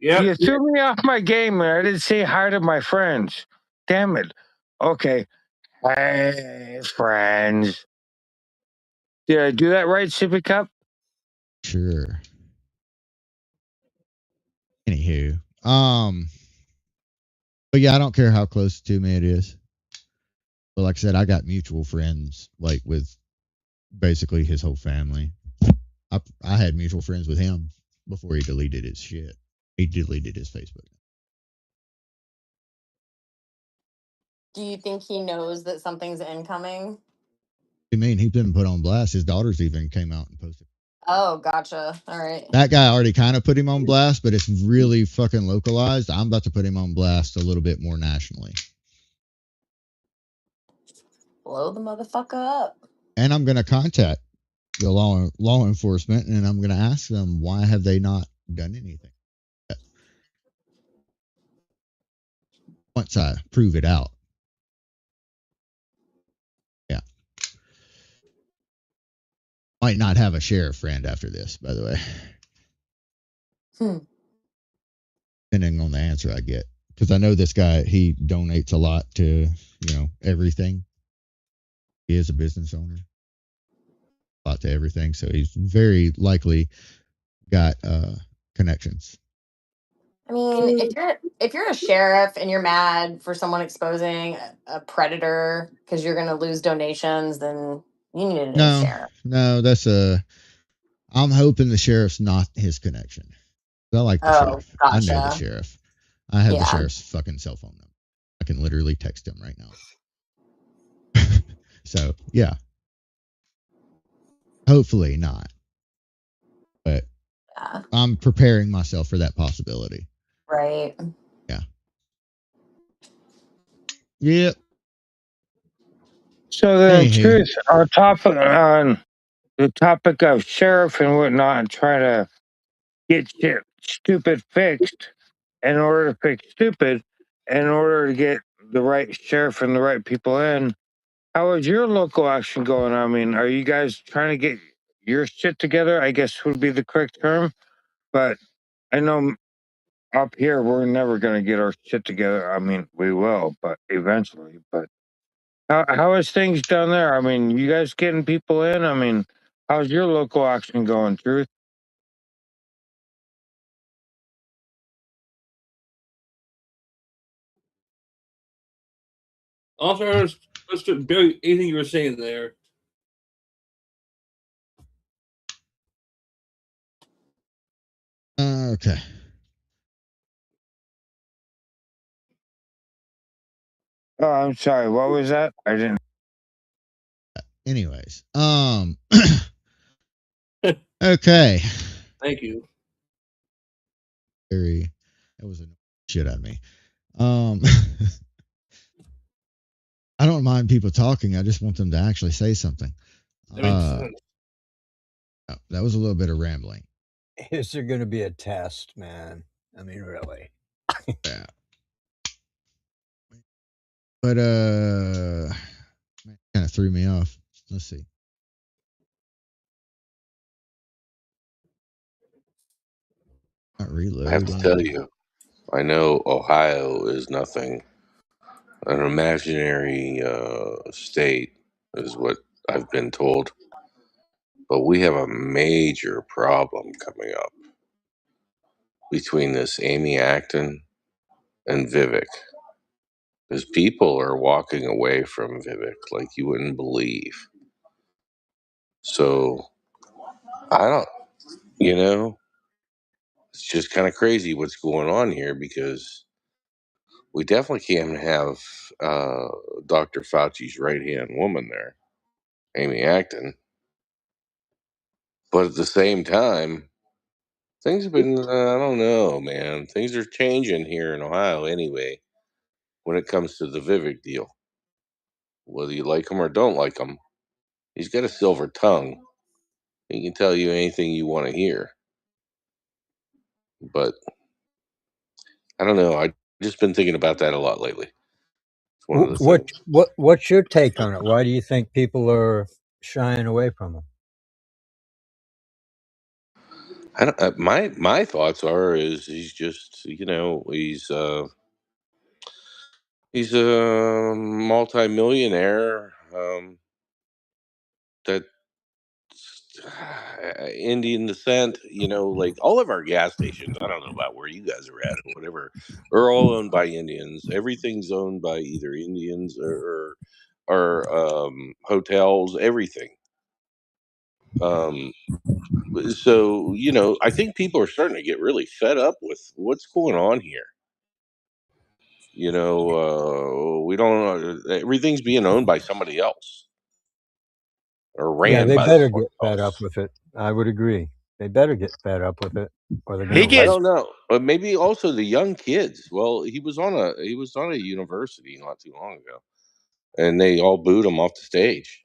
You threw me off my game, and I didn't say hi to my friends. Damn it. Okay. Hey, friends. Did I do that right, sippy cup? Sure. Anywho, but yeah, I don't care how close to me it is. But like I said, I got mutual friends, like with basically his whole family. I had mutual friends with him before he deleted his shit. He deleted his Facebook. Do you think he knows that something's incoming? I mean, he's been put on blast. His daughters even came out and posted. Oh, gotcha. All right. That guy already kind of put him on blast, but it's really fucking localized. I'm about to put him on blast a little bit more nationally. Blow the motherfucker up. And I'm going to contact the law enforcement, and I'm going to ask them, why have they not done anything once I prove it out? Yeah. Might not have a sheriff friend after this, by the way. Depending on the answer I get. Because I know this guy, he donates a lot to, everything. He is a business owner. out to everything, so he's very likely got connections. I mean, if you're a sheriff and you're mad for someone exposing a predator because you're going to lose donations, then you need a new sheriff. No, that's I'm hoping the sheriff's not his connection. I like the sheriff. Gotcha. I know the sheriff. I have the sheriff's fucking cell phone number. I can literally text him right now. So yeah, hopefully not. But I'm preparing myself for that possibility. Right. Yeah. Yep. So the truth, our topic on the topic of sheriff and whatnot, and try to get shit stupid fixed in order to fix stupid, in order to get the right sheriff and the right people in. How is your local action going? I mean, are you guys trying to get your shit together? I guess would be the correct term. But I know up here we're never going to get our shit together. I mean, we will, but eventually. But how is things down there? I mean, you guys getting people in? I mean, how's your local action going, Truth? Also, let's barely anything you were saying there. Okay. Oh, I'm sorry. What was that? I didn't. Anyways, okay. Thank you. That was a shit out of me. I don't mind people talking. I just want them to actually say something. That was a little bit of rambling. Is there going to be a test, man? I mean, really? Yeah. But kind of threw me off. Let's see. Not reloading. I have to tell you, I know Ohio is nothing. An imaginary state is what I've been told. But we have a major problem coming up between this Amy Acton and Vivek. Because people are walking away from Vivek like you wouldn't believe. So, I don't, it's just kind of crazy what's going on here because we definitely can't have Dr. Fauci's right hand woman there, Amy Acton. But at the same time, things have been, I don't know, man. Things are changing here in Ohio anyway when it comes to the Vivek deal. Whether you like him or don't like him, he's got a silver tongue. He can tell you anything you want to hear. But I don't know. I've just been thinking about that a lot lately. It's one of the things. What's your take on it? Why do you think people are shying away from him? I don't, my thoughts are is he's just he's a multimillionaire that Indian descent, like all of our gas stations. I don't know about where you guys are at, whatever, are all owned by Indians. Everything's owned by either Indians or hotels. Everything. So I think people are starting to get really fed up with what's going on here. We don't. Everything's being owned by somebody else. Or ran Yeah, they by better someone get fed up else. with it. I would agree. They better get fed up with it, or they're I going to. don't know, but maybe also the young kids. Well, he was on a university not too long ago, and they all booed him off the stage.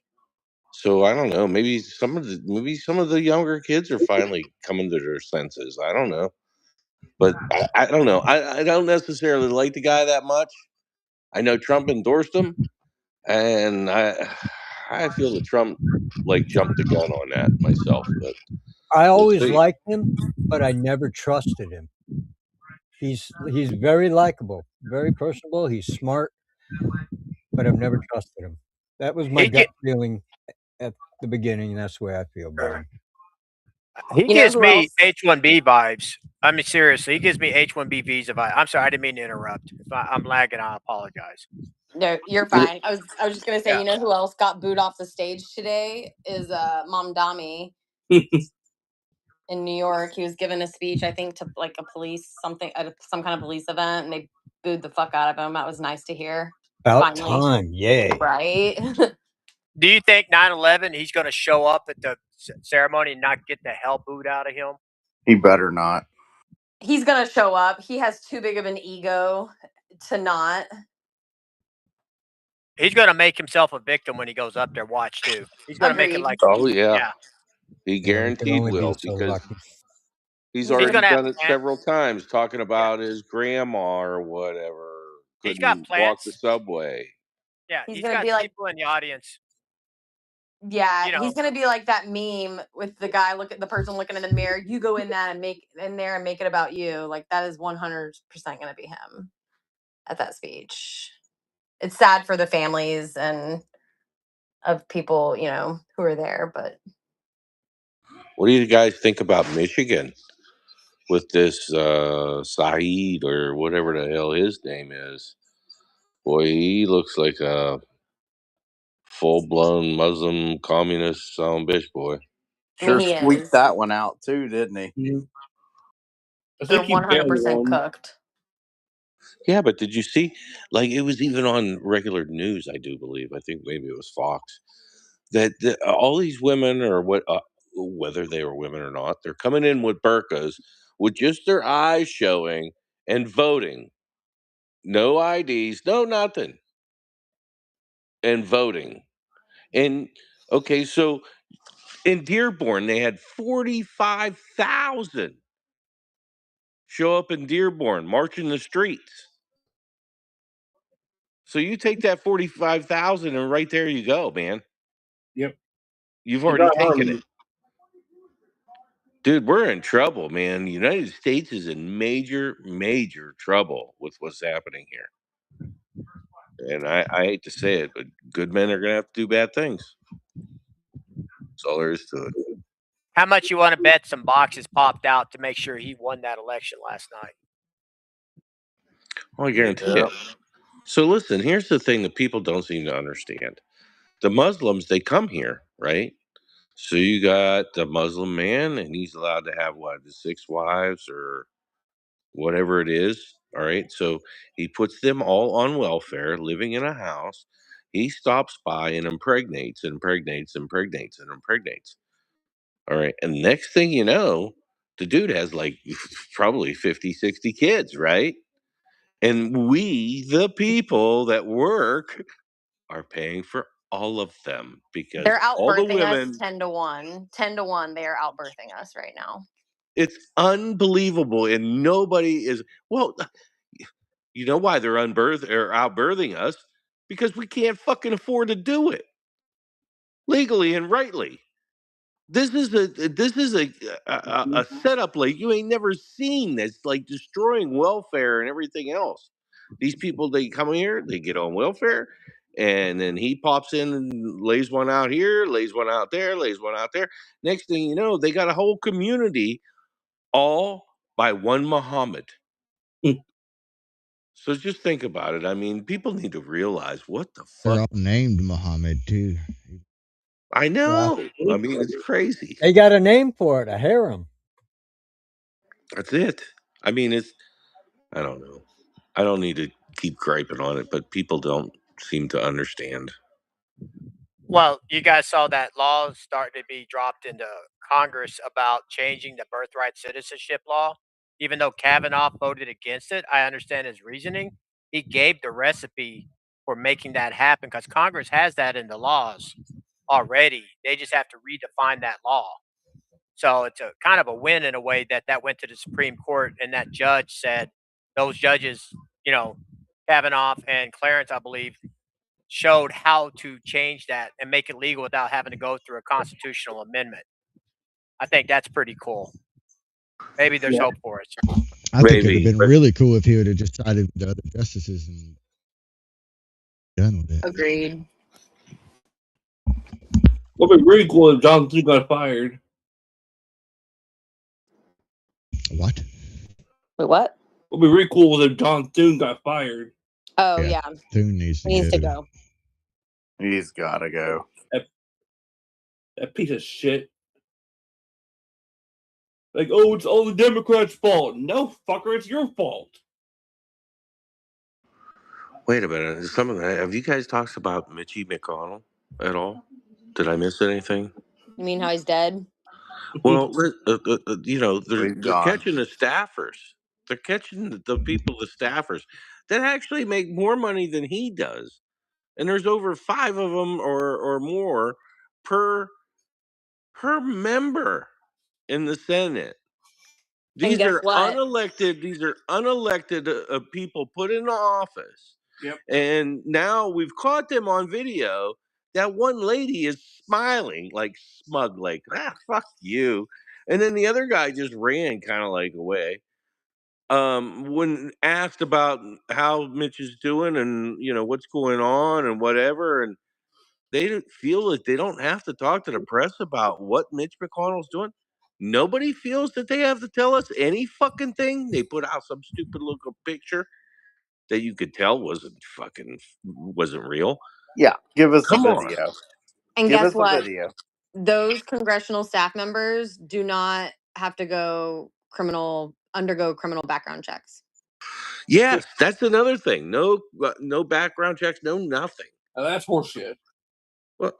So I don't know. Maybe some of the younger kids are finally coming to their senses. I don't know, but I don't know. I don't necessarily like the guy that much. I know Trump endorsed him, and I feel that Trump jumped the gun on that myself. But I we'll always see. liked him, but I never trusted him. He's very likable, very personable. He's smart, but I've never trusted him. That was my gut feeling at the beginning. That's the way I feel about him. He You know gives who me else? H-1B vibes. I mean, seriously, he gives me H-1B visa vibes. I'm sorry, I didn't mean to interrupt. If I'm lagging, I apologize. No, you're fine. I was just gonna say, Yeah. you know who else got booed off the stage today is Mom Dami in New York. He was giving a speech, I think, to like a police something at some kind of police event, and they booed the fuck out of him. That was nice to hear. About Finally, time, yay! right? Do you think 9/11 he's going to show up at the ceremony and not get the hell booed out of him? He better not. He's gonna show up. He has too big of an ego to not. He's going to make himself a victim when he goes up there. Watch too. He's going to make it Agreed. like, Oh yeah, yeah. he Yeah, we can guaranteed only be will so because lucky. he's He's He's already going to have done it plans. several times, talking Yeah. about his grandma or whatever He's got couldn't walk the plans. subway. Yeah, He's he's gonna got be like, people in the audience. yeah, You know, he's gonna be like that meme with the guy the person looking in the mirror. You go in that and make it about you. Like that is 100% gonna be him at that speech. It's sad for the families and of people, you know, who are there, but What do you guys think about Michigan with this Saeed or whatever the hell his name is? Boy, he looks like a full-blown Muslim communist son bitch, boy. I mean Sure he squeaked is. that one out too, didn't he? I They're think he banned 100% one. cooked. Yeah, but did you see? Like, it was even on regular news, I do believe. I think maybe it was Fox. That all these women, or whether they were women or not, they're coming in with burqas, with just their eyes showing and voting. No IDs, no nothing, and voting. And okay, so in Dearborn, they had 45,000 show up in Dearborn, marching the streets. So you take that 45,000 and right there you go, man. Yep. You've They already got taken Harmony. it. Dude, we're in trouble, man. The United States is in major, major trouble with what's happening here. And I hate to say it, but good men are going to have to do bad things. That's all there is to it. how much you want to bet some boxes popped out to make sure he won that election last night? Oh, I guarantee Yep. it. So listen, here's the thing that people don't seem to understand. The Muslims, they come here, right? So you got the Muslim man, and he's allowed to have the 6 wives or whatever it is. All right. So he puts them all on welfare, living in a house. He stops by and impregnates and impregnates and impregnates and impregnates. All right. And next thing you know, the dude has like probably 50, 60 kids, right? And we, the people that work, are paying for all of them because They're all the outbirthing us women, 10 to 1. 10 to 1, they are outbirthing us right now. it's unbelievable. And nobody is, well, you know why they're outbirthing us? Because we can't fucking afford to do it legally and rightly. This is a setup like you ain't never seen. That's like destroying welfare and everything else. These people, they come here, they get on welfare, and then he pops in and lays one out here, lays one out there, lays one out there. Next thing you know, they got a whole community all by one Muhammad. So just think about it. I mean, people need to realize what the They're fuck. all named Muhammad too. I Yeah, know. I mean, it's crazy. they got a name for it, a harem. That's it. I mean, I don't know. I don't need to keep griping on it, but people don't seem to understand. Well, you guys saw that law starting to be dropped into Congress about changing the birthright citizenship law. Even though Kavanaugh voted against it, I understand his reasoning. He gave the recipe for making that happen because Congress has that in the laws already. They just have to redefine that law. So it's a kind of a win in a way that went to the Supreme Court, and that judge said those judges, Kavanaugh and Clarence, I believe, showed how to change that and make it legal without having to go through a constitutional amendment. I think that's pretty cool. Maybe there's hope for us. I think it would have Maybe, been but really cool if he would have just sided with the other justices and done with it. Agreed. Would be really cool if John Thune got fired. What? Wait, what? Would be really cool if John Thune got fired. Oh yeah, Thune needs to he needs to go. go. He's got to go. That piece of shit. Like, oh, it's all the Democrats' fault. No, fucker, it's your fault. Wait a minute. Have you guys talked about Mitchie McConnell at all? Did I miss anything? You mean how he's dead? Well, you know, they're He's gone. catching the staffers. They're catching the people, the staffers that actually make more money than he does, and there's over 5 of them or more per member in the Senate. These guess are what? unelected. These are unelected people put in office. Yep. And now we've caught them on video. That one lady is smiling, like smug, like fuck you. And then the other guy just ran kind of like away. When asked about how Mitch is doing and you know what's going on and whatever, and they don't feel that they don't have to talk to the press about what Mitch McConnell's doing. Nobody feels that they have to tell us any fucking thing. They put out some stupid looking picture that you could tell wasn't real. Yeah, give us Come a on. video. And Give guess us a what? video. Those congressional staff members do not have to undergo criminal background checks. Yes, that's another thing. No background checks, no nothing. Now that's horseshit. Well,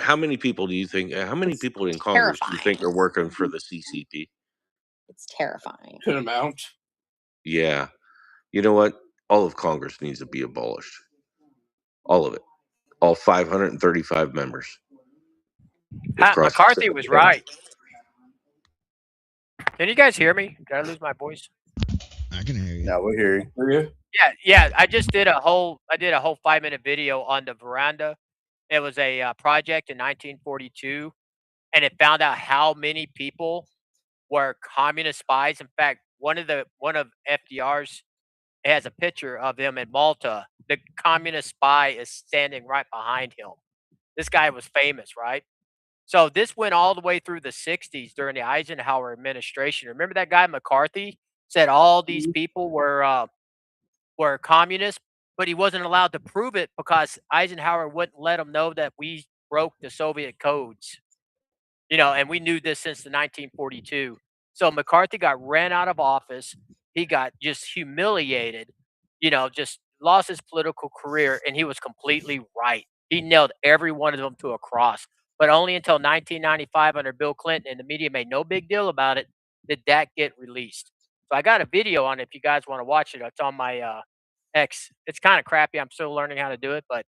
how many people do you think? How many people in Congress do you think are working for the CCP? It's terrifying. Good amount. Yeah, you know what? All of Congress needs to be abolished. All of it. All 535 members. McCarthy was right. Can you guys hear me? Did I lose my voice? I can hear you. No, we hear you. Yeah. I just did a whole 5-minute video on the veranda. It was a project in 1942, and it found out how many people were communist spies. In fact, one of FDR's, it has a picture of him in Malta. The communist spy is standing right behind him. This guy was famous, right? So this went all the way through the 60s during the Eisenhower administration. Remember that guy McCarthy said all these people were communists, but he wasn't allowed to prove it because Eisenhower wouldn't let him know that we broke the Soviet codes. You know, and we knew this since the 1942. So McCarthy got ran out of office. He got just humiliated, you know, just lost his political career, and he was completely right. He nailed every one of them to a cross. But only until 1995 under Bill Clinton, and the media made no big deal about it, did that get released. So I got a video on it if you guys want to watch it. It's on my X. It's kind of crappy. I'm still learning how to do it, but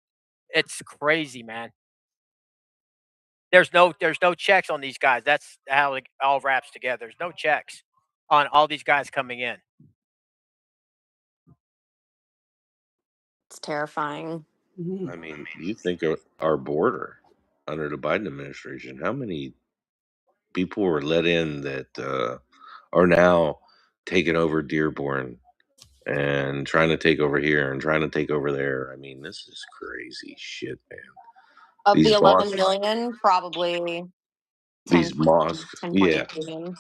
it's crazy, man. There's no checks on these guys. That's how it all wraps together. There's no checks on all these guys coming in. It's terrifying. I mean, you think of our border under the Biden administration, how many people were let in that are now taking over Dearborn and trying to take over here and trying to take over there? I mean, this is crazy shit, man. Of These the 11 mosques- million, probably 10, These mosques, 10, yeah. 20 million.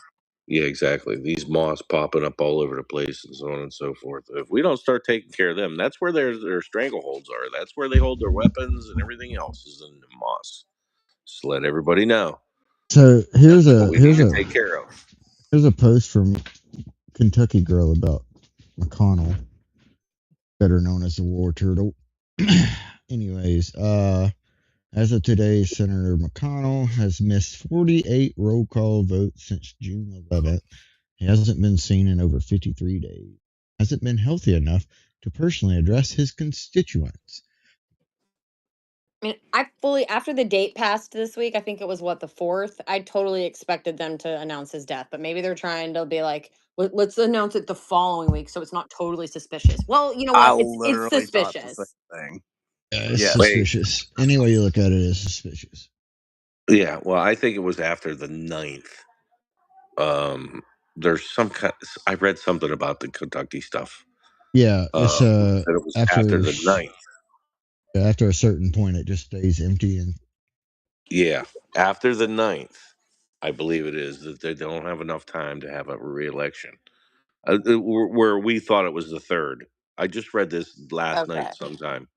Yeah, exactly. These mosques popping up all over the place and so on and so forth. If we don't start taking care of them, that's where their strangleholds are. That's where they hold their weapons and everything else is in the mosques. Just let everybody know. So here's take care of. Here's a post from Kentucky girl about McConnell, better known as the War Turtle. Anyways, as of today, Senator McConnell has missed 48 roll call votes since June 11th. He hasn't been seen in over 53 days. Hasn't been healthy enough to personally address his constituents. I mean, after the date passed this week, I think it was the 4th. I totally expected them to announce his death, but maybe they're trying to be like, let's announce it the following week so it's not totally suspicious. Well, you know what? It's suspicious. Thing. Yeah, it's suspicious. Any way you look at it is suspicious. Yeah, well, I think it was after the 9th. There's some kind. I read something about the Kentucky stuff. Yeah, it's that it was after the 9th. After a certain point, it just stays empty, and Yeah, after the 9th, I believe it is that they don't have enough time to have a re-election. Where we thought it was the 3rd. I just read this last Okay. night sometime.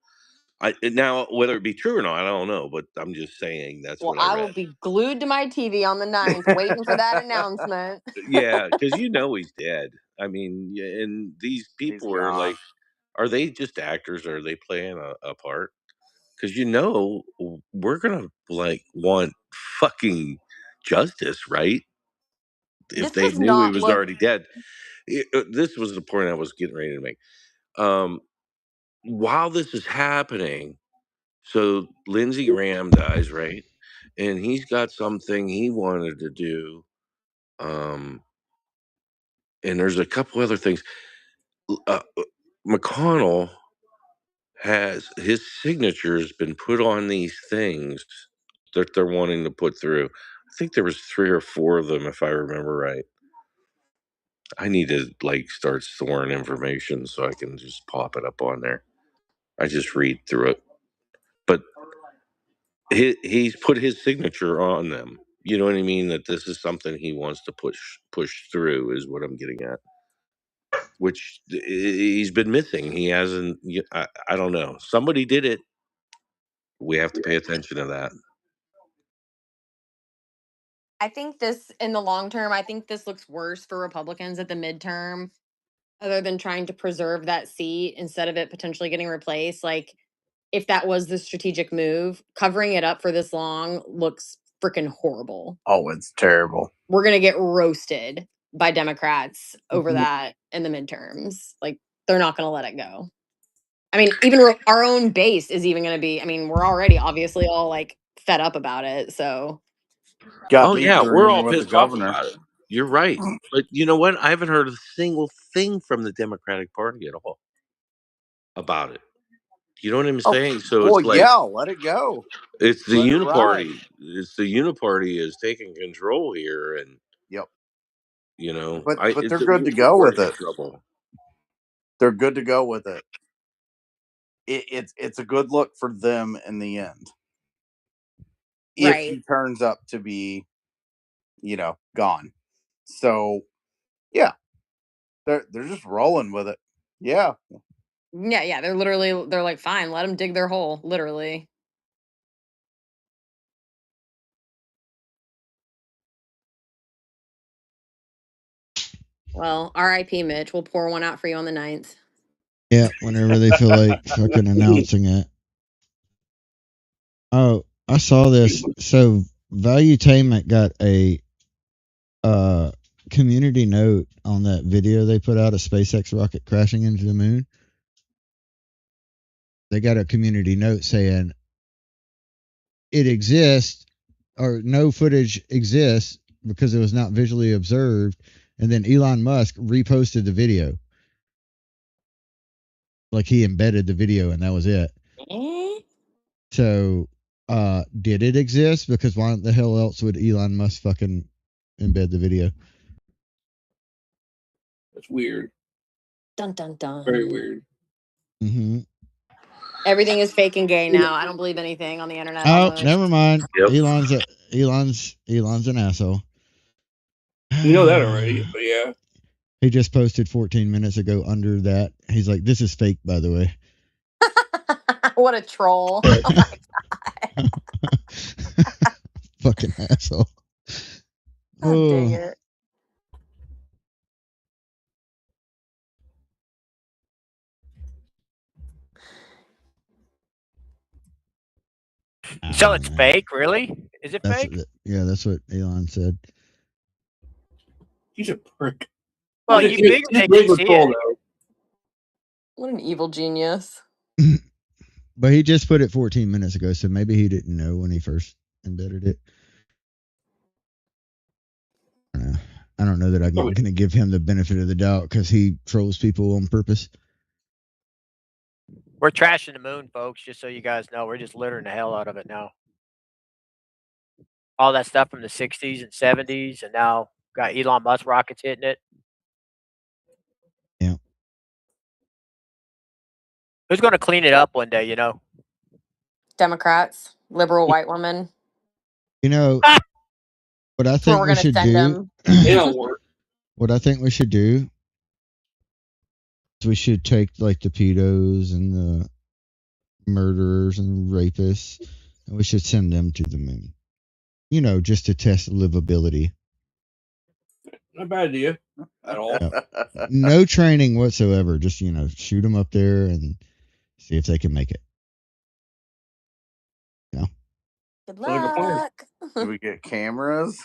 Now whether it be true or not, I don't know, but I'm just saying that's Well, what I I will read. be glued to my TV on the 9th, waiting for that announcement. Yeah, because he's dead. I mean, and these people are like, are they just actors? Or are they playing a part? Because we're gonna like want fucking justice, right? If This they does knew he not was look. already dead. This was the point I was getting ready to make. While this is happening, so Lindsey Graham dies, right? And he's got something he wanted to do. And there's a couple other things. McConnell has his signature has been put on these things that they're wanting to put through. I think there was 3 or 4 of them, if I remember right. I need to start storing information so I can just pop it up on there. I just read through it, but he's put his signature on them. You know what I mean? That this is something he wants to push through is what I'm getting at. Which he's been missing. He hasn't. I don't know. Somebody did it. We have to pay attention to that. I think this, in the long term, I think this looks worse for Republicans at the midterm, other than trying to preserve that seat instead of it potentially getting replaced. Like, if that was the strategic move, covering it up for this long looks freaking horrible. Oh, it's terrible. We're going to get roasted by Democrats over that in the midterms. Like, they're not going to let it go. I mean, even our own base is even going to be, I mean, we're already obviously all like fed up about it. So, Got Yeah, people we're all agreeing with the pissed off governor. about it. You're right. But you know what? I haven't heard a single thing from the Democratic Party at all about it. You know what I'm saying? So Well, it's like yeah, let it go. it's the Let it ride. uniparty. It's the uniparty is taking control here, and Yep. but But they're good to go with it. trouble. They're good to go with it. It's a good look for them in the end. If right. he turns up to be, gone. So yeah, they're just rolling with it. Yeah. Yeah. They're like, fine, let them dig their hole, literally. Well, R.I.P. Mitch. We'll pour one out for you on the 9th. Yeah, whenever they feel like fucking announcing it. Oh, I saw this. So Valuetainment got a community note on that video they put out of SpaceX rocket crashing into the moon. They got a community note saying it exists or no footage exists because it was not visually observed. And then Elon Musk reposted the video. Like he embedded the video and that was it. So, did it exist? Because why the hell else would Elon Musk fucking embed the video? That's weird. Dun dun dun. Very weird. Mm-hmm. Everything is fake and gay now. I don't believe anything on the internet. Oh, Almost. never mind. Yep. Elon's an asshole. You know that already, but yeah. He just posted 14 minutes ago under that. He's like, "This is fake, by the way." What a troll! Oh my god! Fucking asshole. Oh, dang it. So it's fake, really? Is it fake? Yeah, that's what Elon said. He's a prick. Well, you big make you see it. What an evil genius. But he just put it 14 minutes ago, so maybe he didn't know when he first embedded it. I don't know that I'm going to give him the benefit of the doubt because he trolls people on purpose. We're trashing the moon, folks, just so you guys know. We're just littering the hell out of it now. All that stuff from the 60s and 70s, and now got Elon Musk rockets hitting it. Yeah. Who's going to clean it up one day, Democrats, liberal white women. You know what I That's where think we're we gonna should send do? them. They don't work. What I think we should do is we should take like the pedos and the murderers and rapists, and we should send them to the moon. You know, just to test livability. Not a bad idea at all. No, no training whatsoever. Just shoot them up there and see if they can make it. You know? Good Sounds like a plan. luck. Do we get cameras?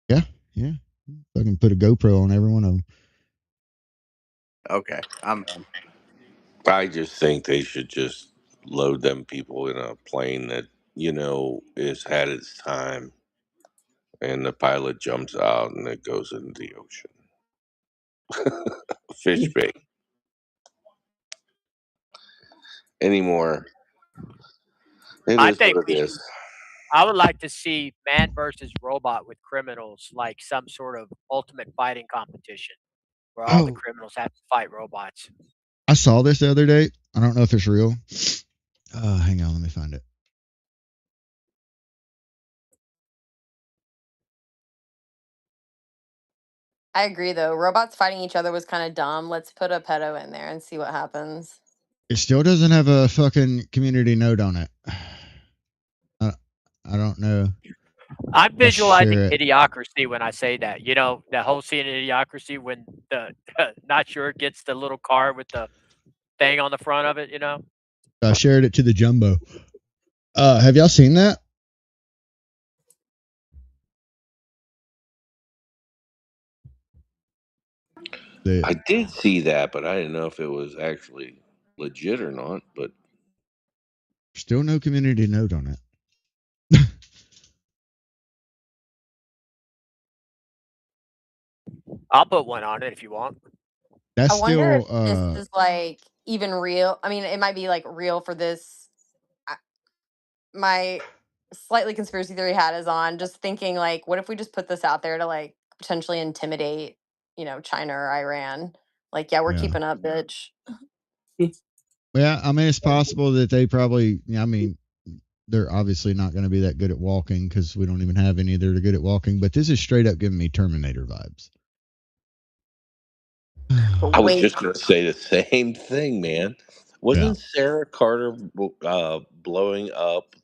Yeah. I can put a GoPro on every one of them. Okay, I'm in. I just think they should just load them people in a plane that is had its time, and the pilot jumps out and it goes into the ocean. Fish bait. Anymore. It I is think what it is. I would like to see man versus robot with criminals, like some sort of ultimate fighting competition where all the Oh, criminals have to fight robots. I saw this the other day. I don't know if it's real. Hang on, let me find it. I agree, though. Robots fighting each other was kind of dumb. Let's put a pedo in there and see what happens. It still doesn't have a fucking community note on it. I don't know. I'm visualizing share it. Idiocracy when I say that. You know, that whole scene in Idiocracy when the not sure gets the little car with the thing on the front of it, I shared it to the jumbo. Have y'all seen that? I did see that, but I didn't know if it was actually legit or not. But Still no community note on it. I'll put one on it if you want. That's I wonder still if this is like even real. I mean, it might be like real for this. My slightly conspiracy theory hat is on, just thinking like, what if we just put this out there to like potentially intimidate, China or Iran? Like, yeah, we're keeping up, bitch. Yeah, I mean it's possible that they probably. I mean, they're obviously not going to be that good at walking because we don't even have any that are good at walking. But this is straight up giving me Terminator vibes. I was just going to say the same thing, man. Wasn't Yeah. Sarah Carter blowing up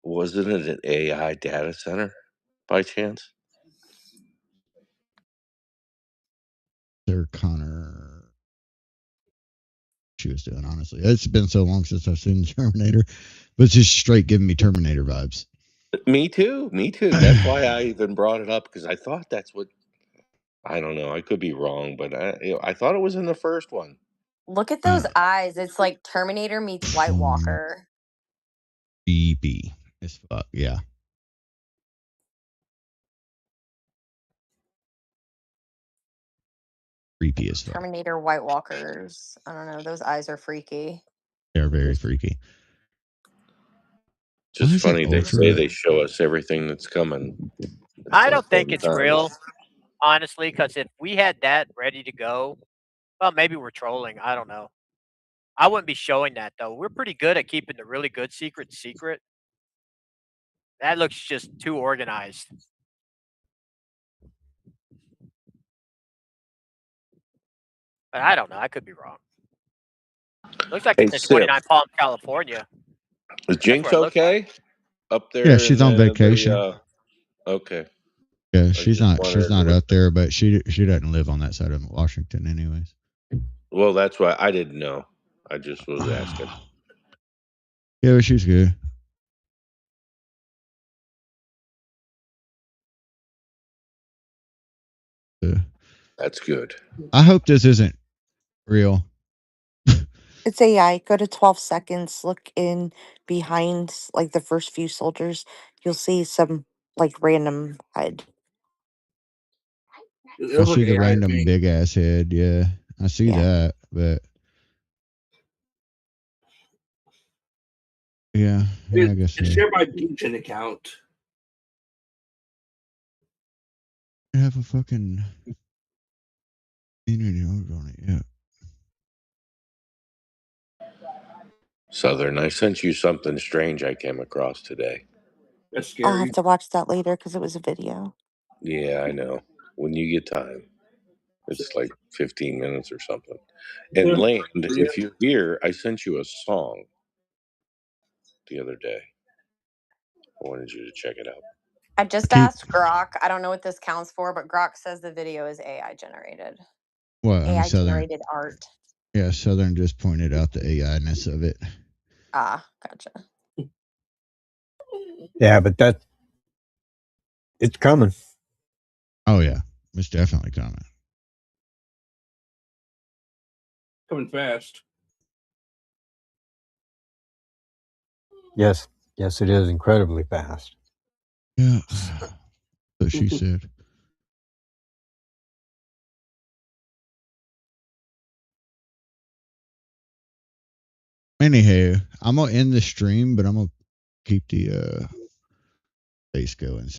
wasn't it an AI data center by chance? Sarah Connor. She was doing, honestly. It's been so long since I've seen Terminator, but it's just straight giving me Terminator vibes. Me too. That's why I even brought it up, because I thought that's what. I don't know. I could be wrong, but I thought it was in the first one. Look at those eyes. It's like Terminator meets White Walker. Creepy as fuck. Yeah. Creepy as fuck. Terminator White Walkers. I don't know. Those eyes are freaky. They're very freaky. Just funny they say they show us everything that's coming. I don't think it's real, honestly, because if we had that ready to go, well, maybe we're trolling. I don't know. I wouldn't be showing that, though. We're pretty good at keeping the really good secret. That looks just too organized. But I don't know. I could be wrong. Looks like it's in 29 Palm, California. Is Jinx okay? Up there? Yeah, she's on vacation. Okay. Yeah, she's not up there, but she doesn't live on that side of Washington, anyways. Well, that's why I didn't know. I just was asking. Yeah, but she's good. That's good. I hope this isn't real. It's AI. Go to 12 seconds. Look in behind like the first few soldiers. You'll see some like random head. I see the random big ass head. Yeah, I see that, but yeah, I guess It's shared by Jinxed account. I have a fucking community on it. Yeah. Southern, I sent you something strange I came across today. That's I'll scary. have to watch that later because it was a video. Yeah, I know. When you get time, it's like 15 minutes or something. And Land, if you're here, I sent you a song the other day. I wanted you to check it out. I just asked Grok. I don't know what this counts for, but Grok says the video is AI generated. What? AI generated art. Yeah, Southern just pointed out the AI-ness of it. Ah, gotcha. Yeah, but it's coming. Oh yeah, it's definitely coming. Coming fast. Yes, it is incredibly fast. Yeah, but she said. Anyhow, I'm gonna end the stream, but I'm gonna keep the base going.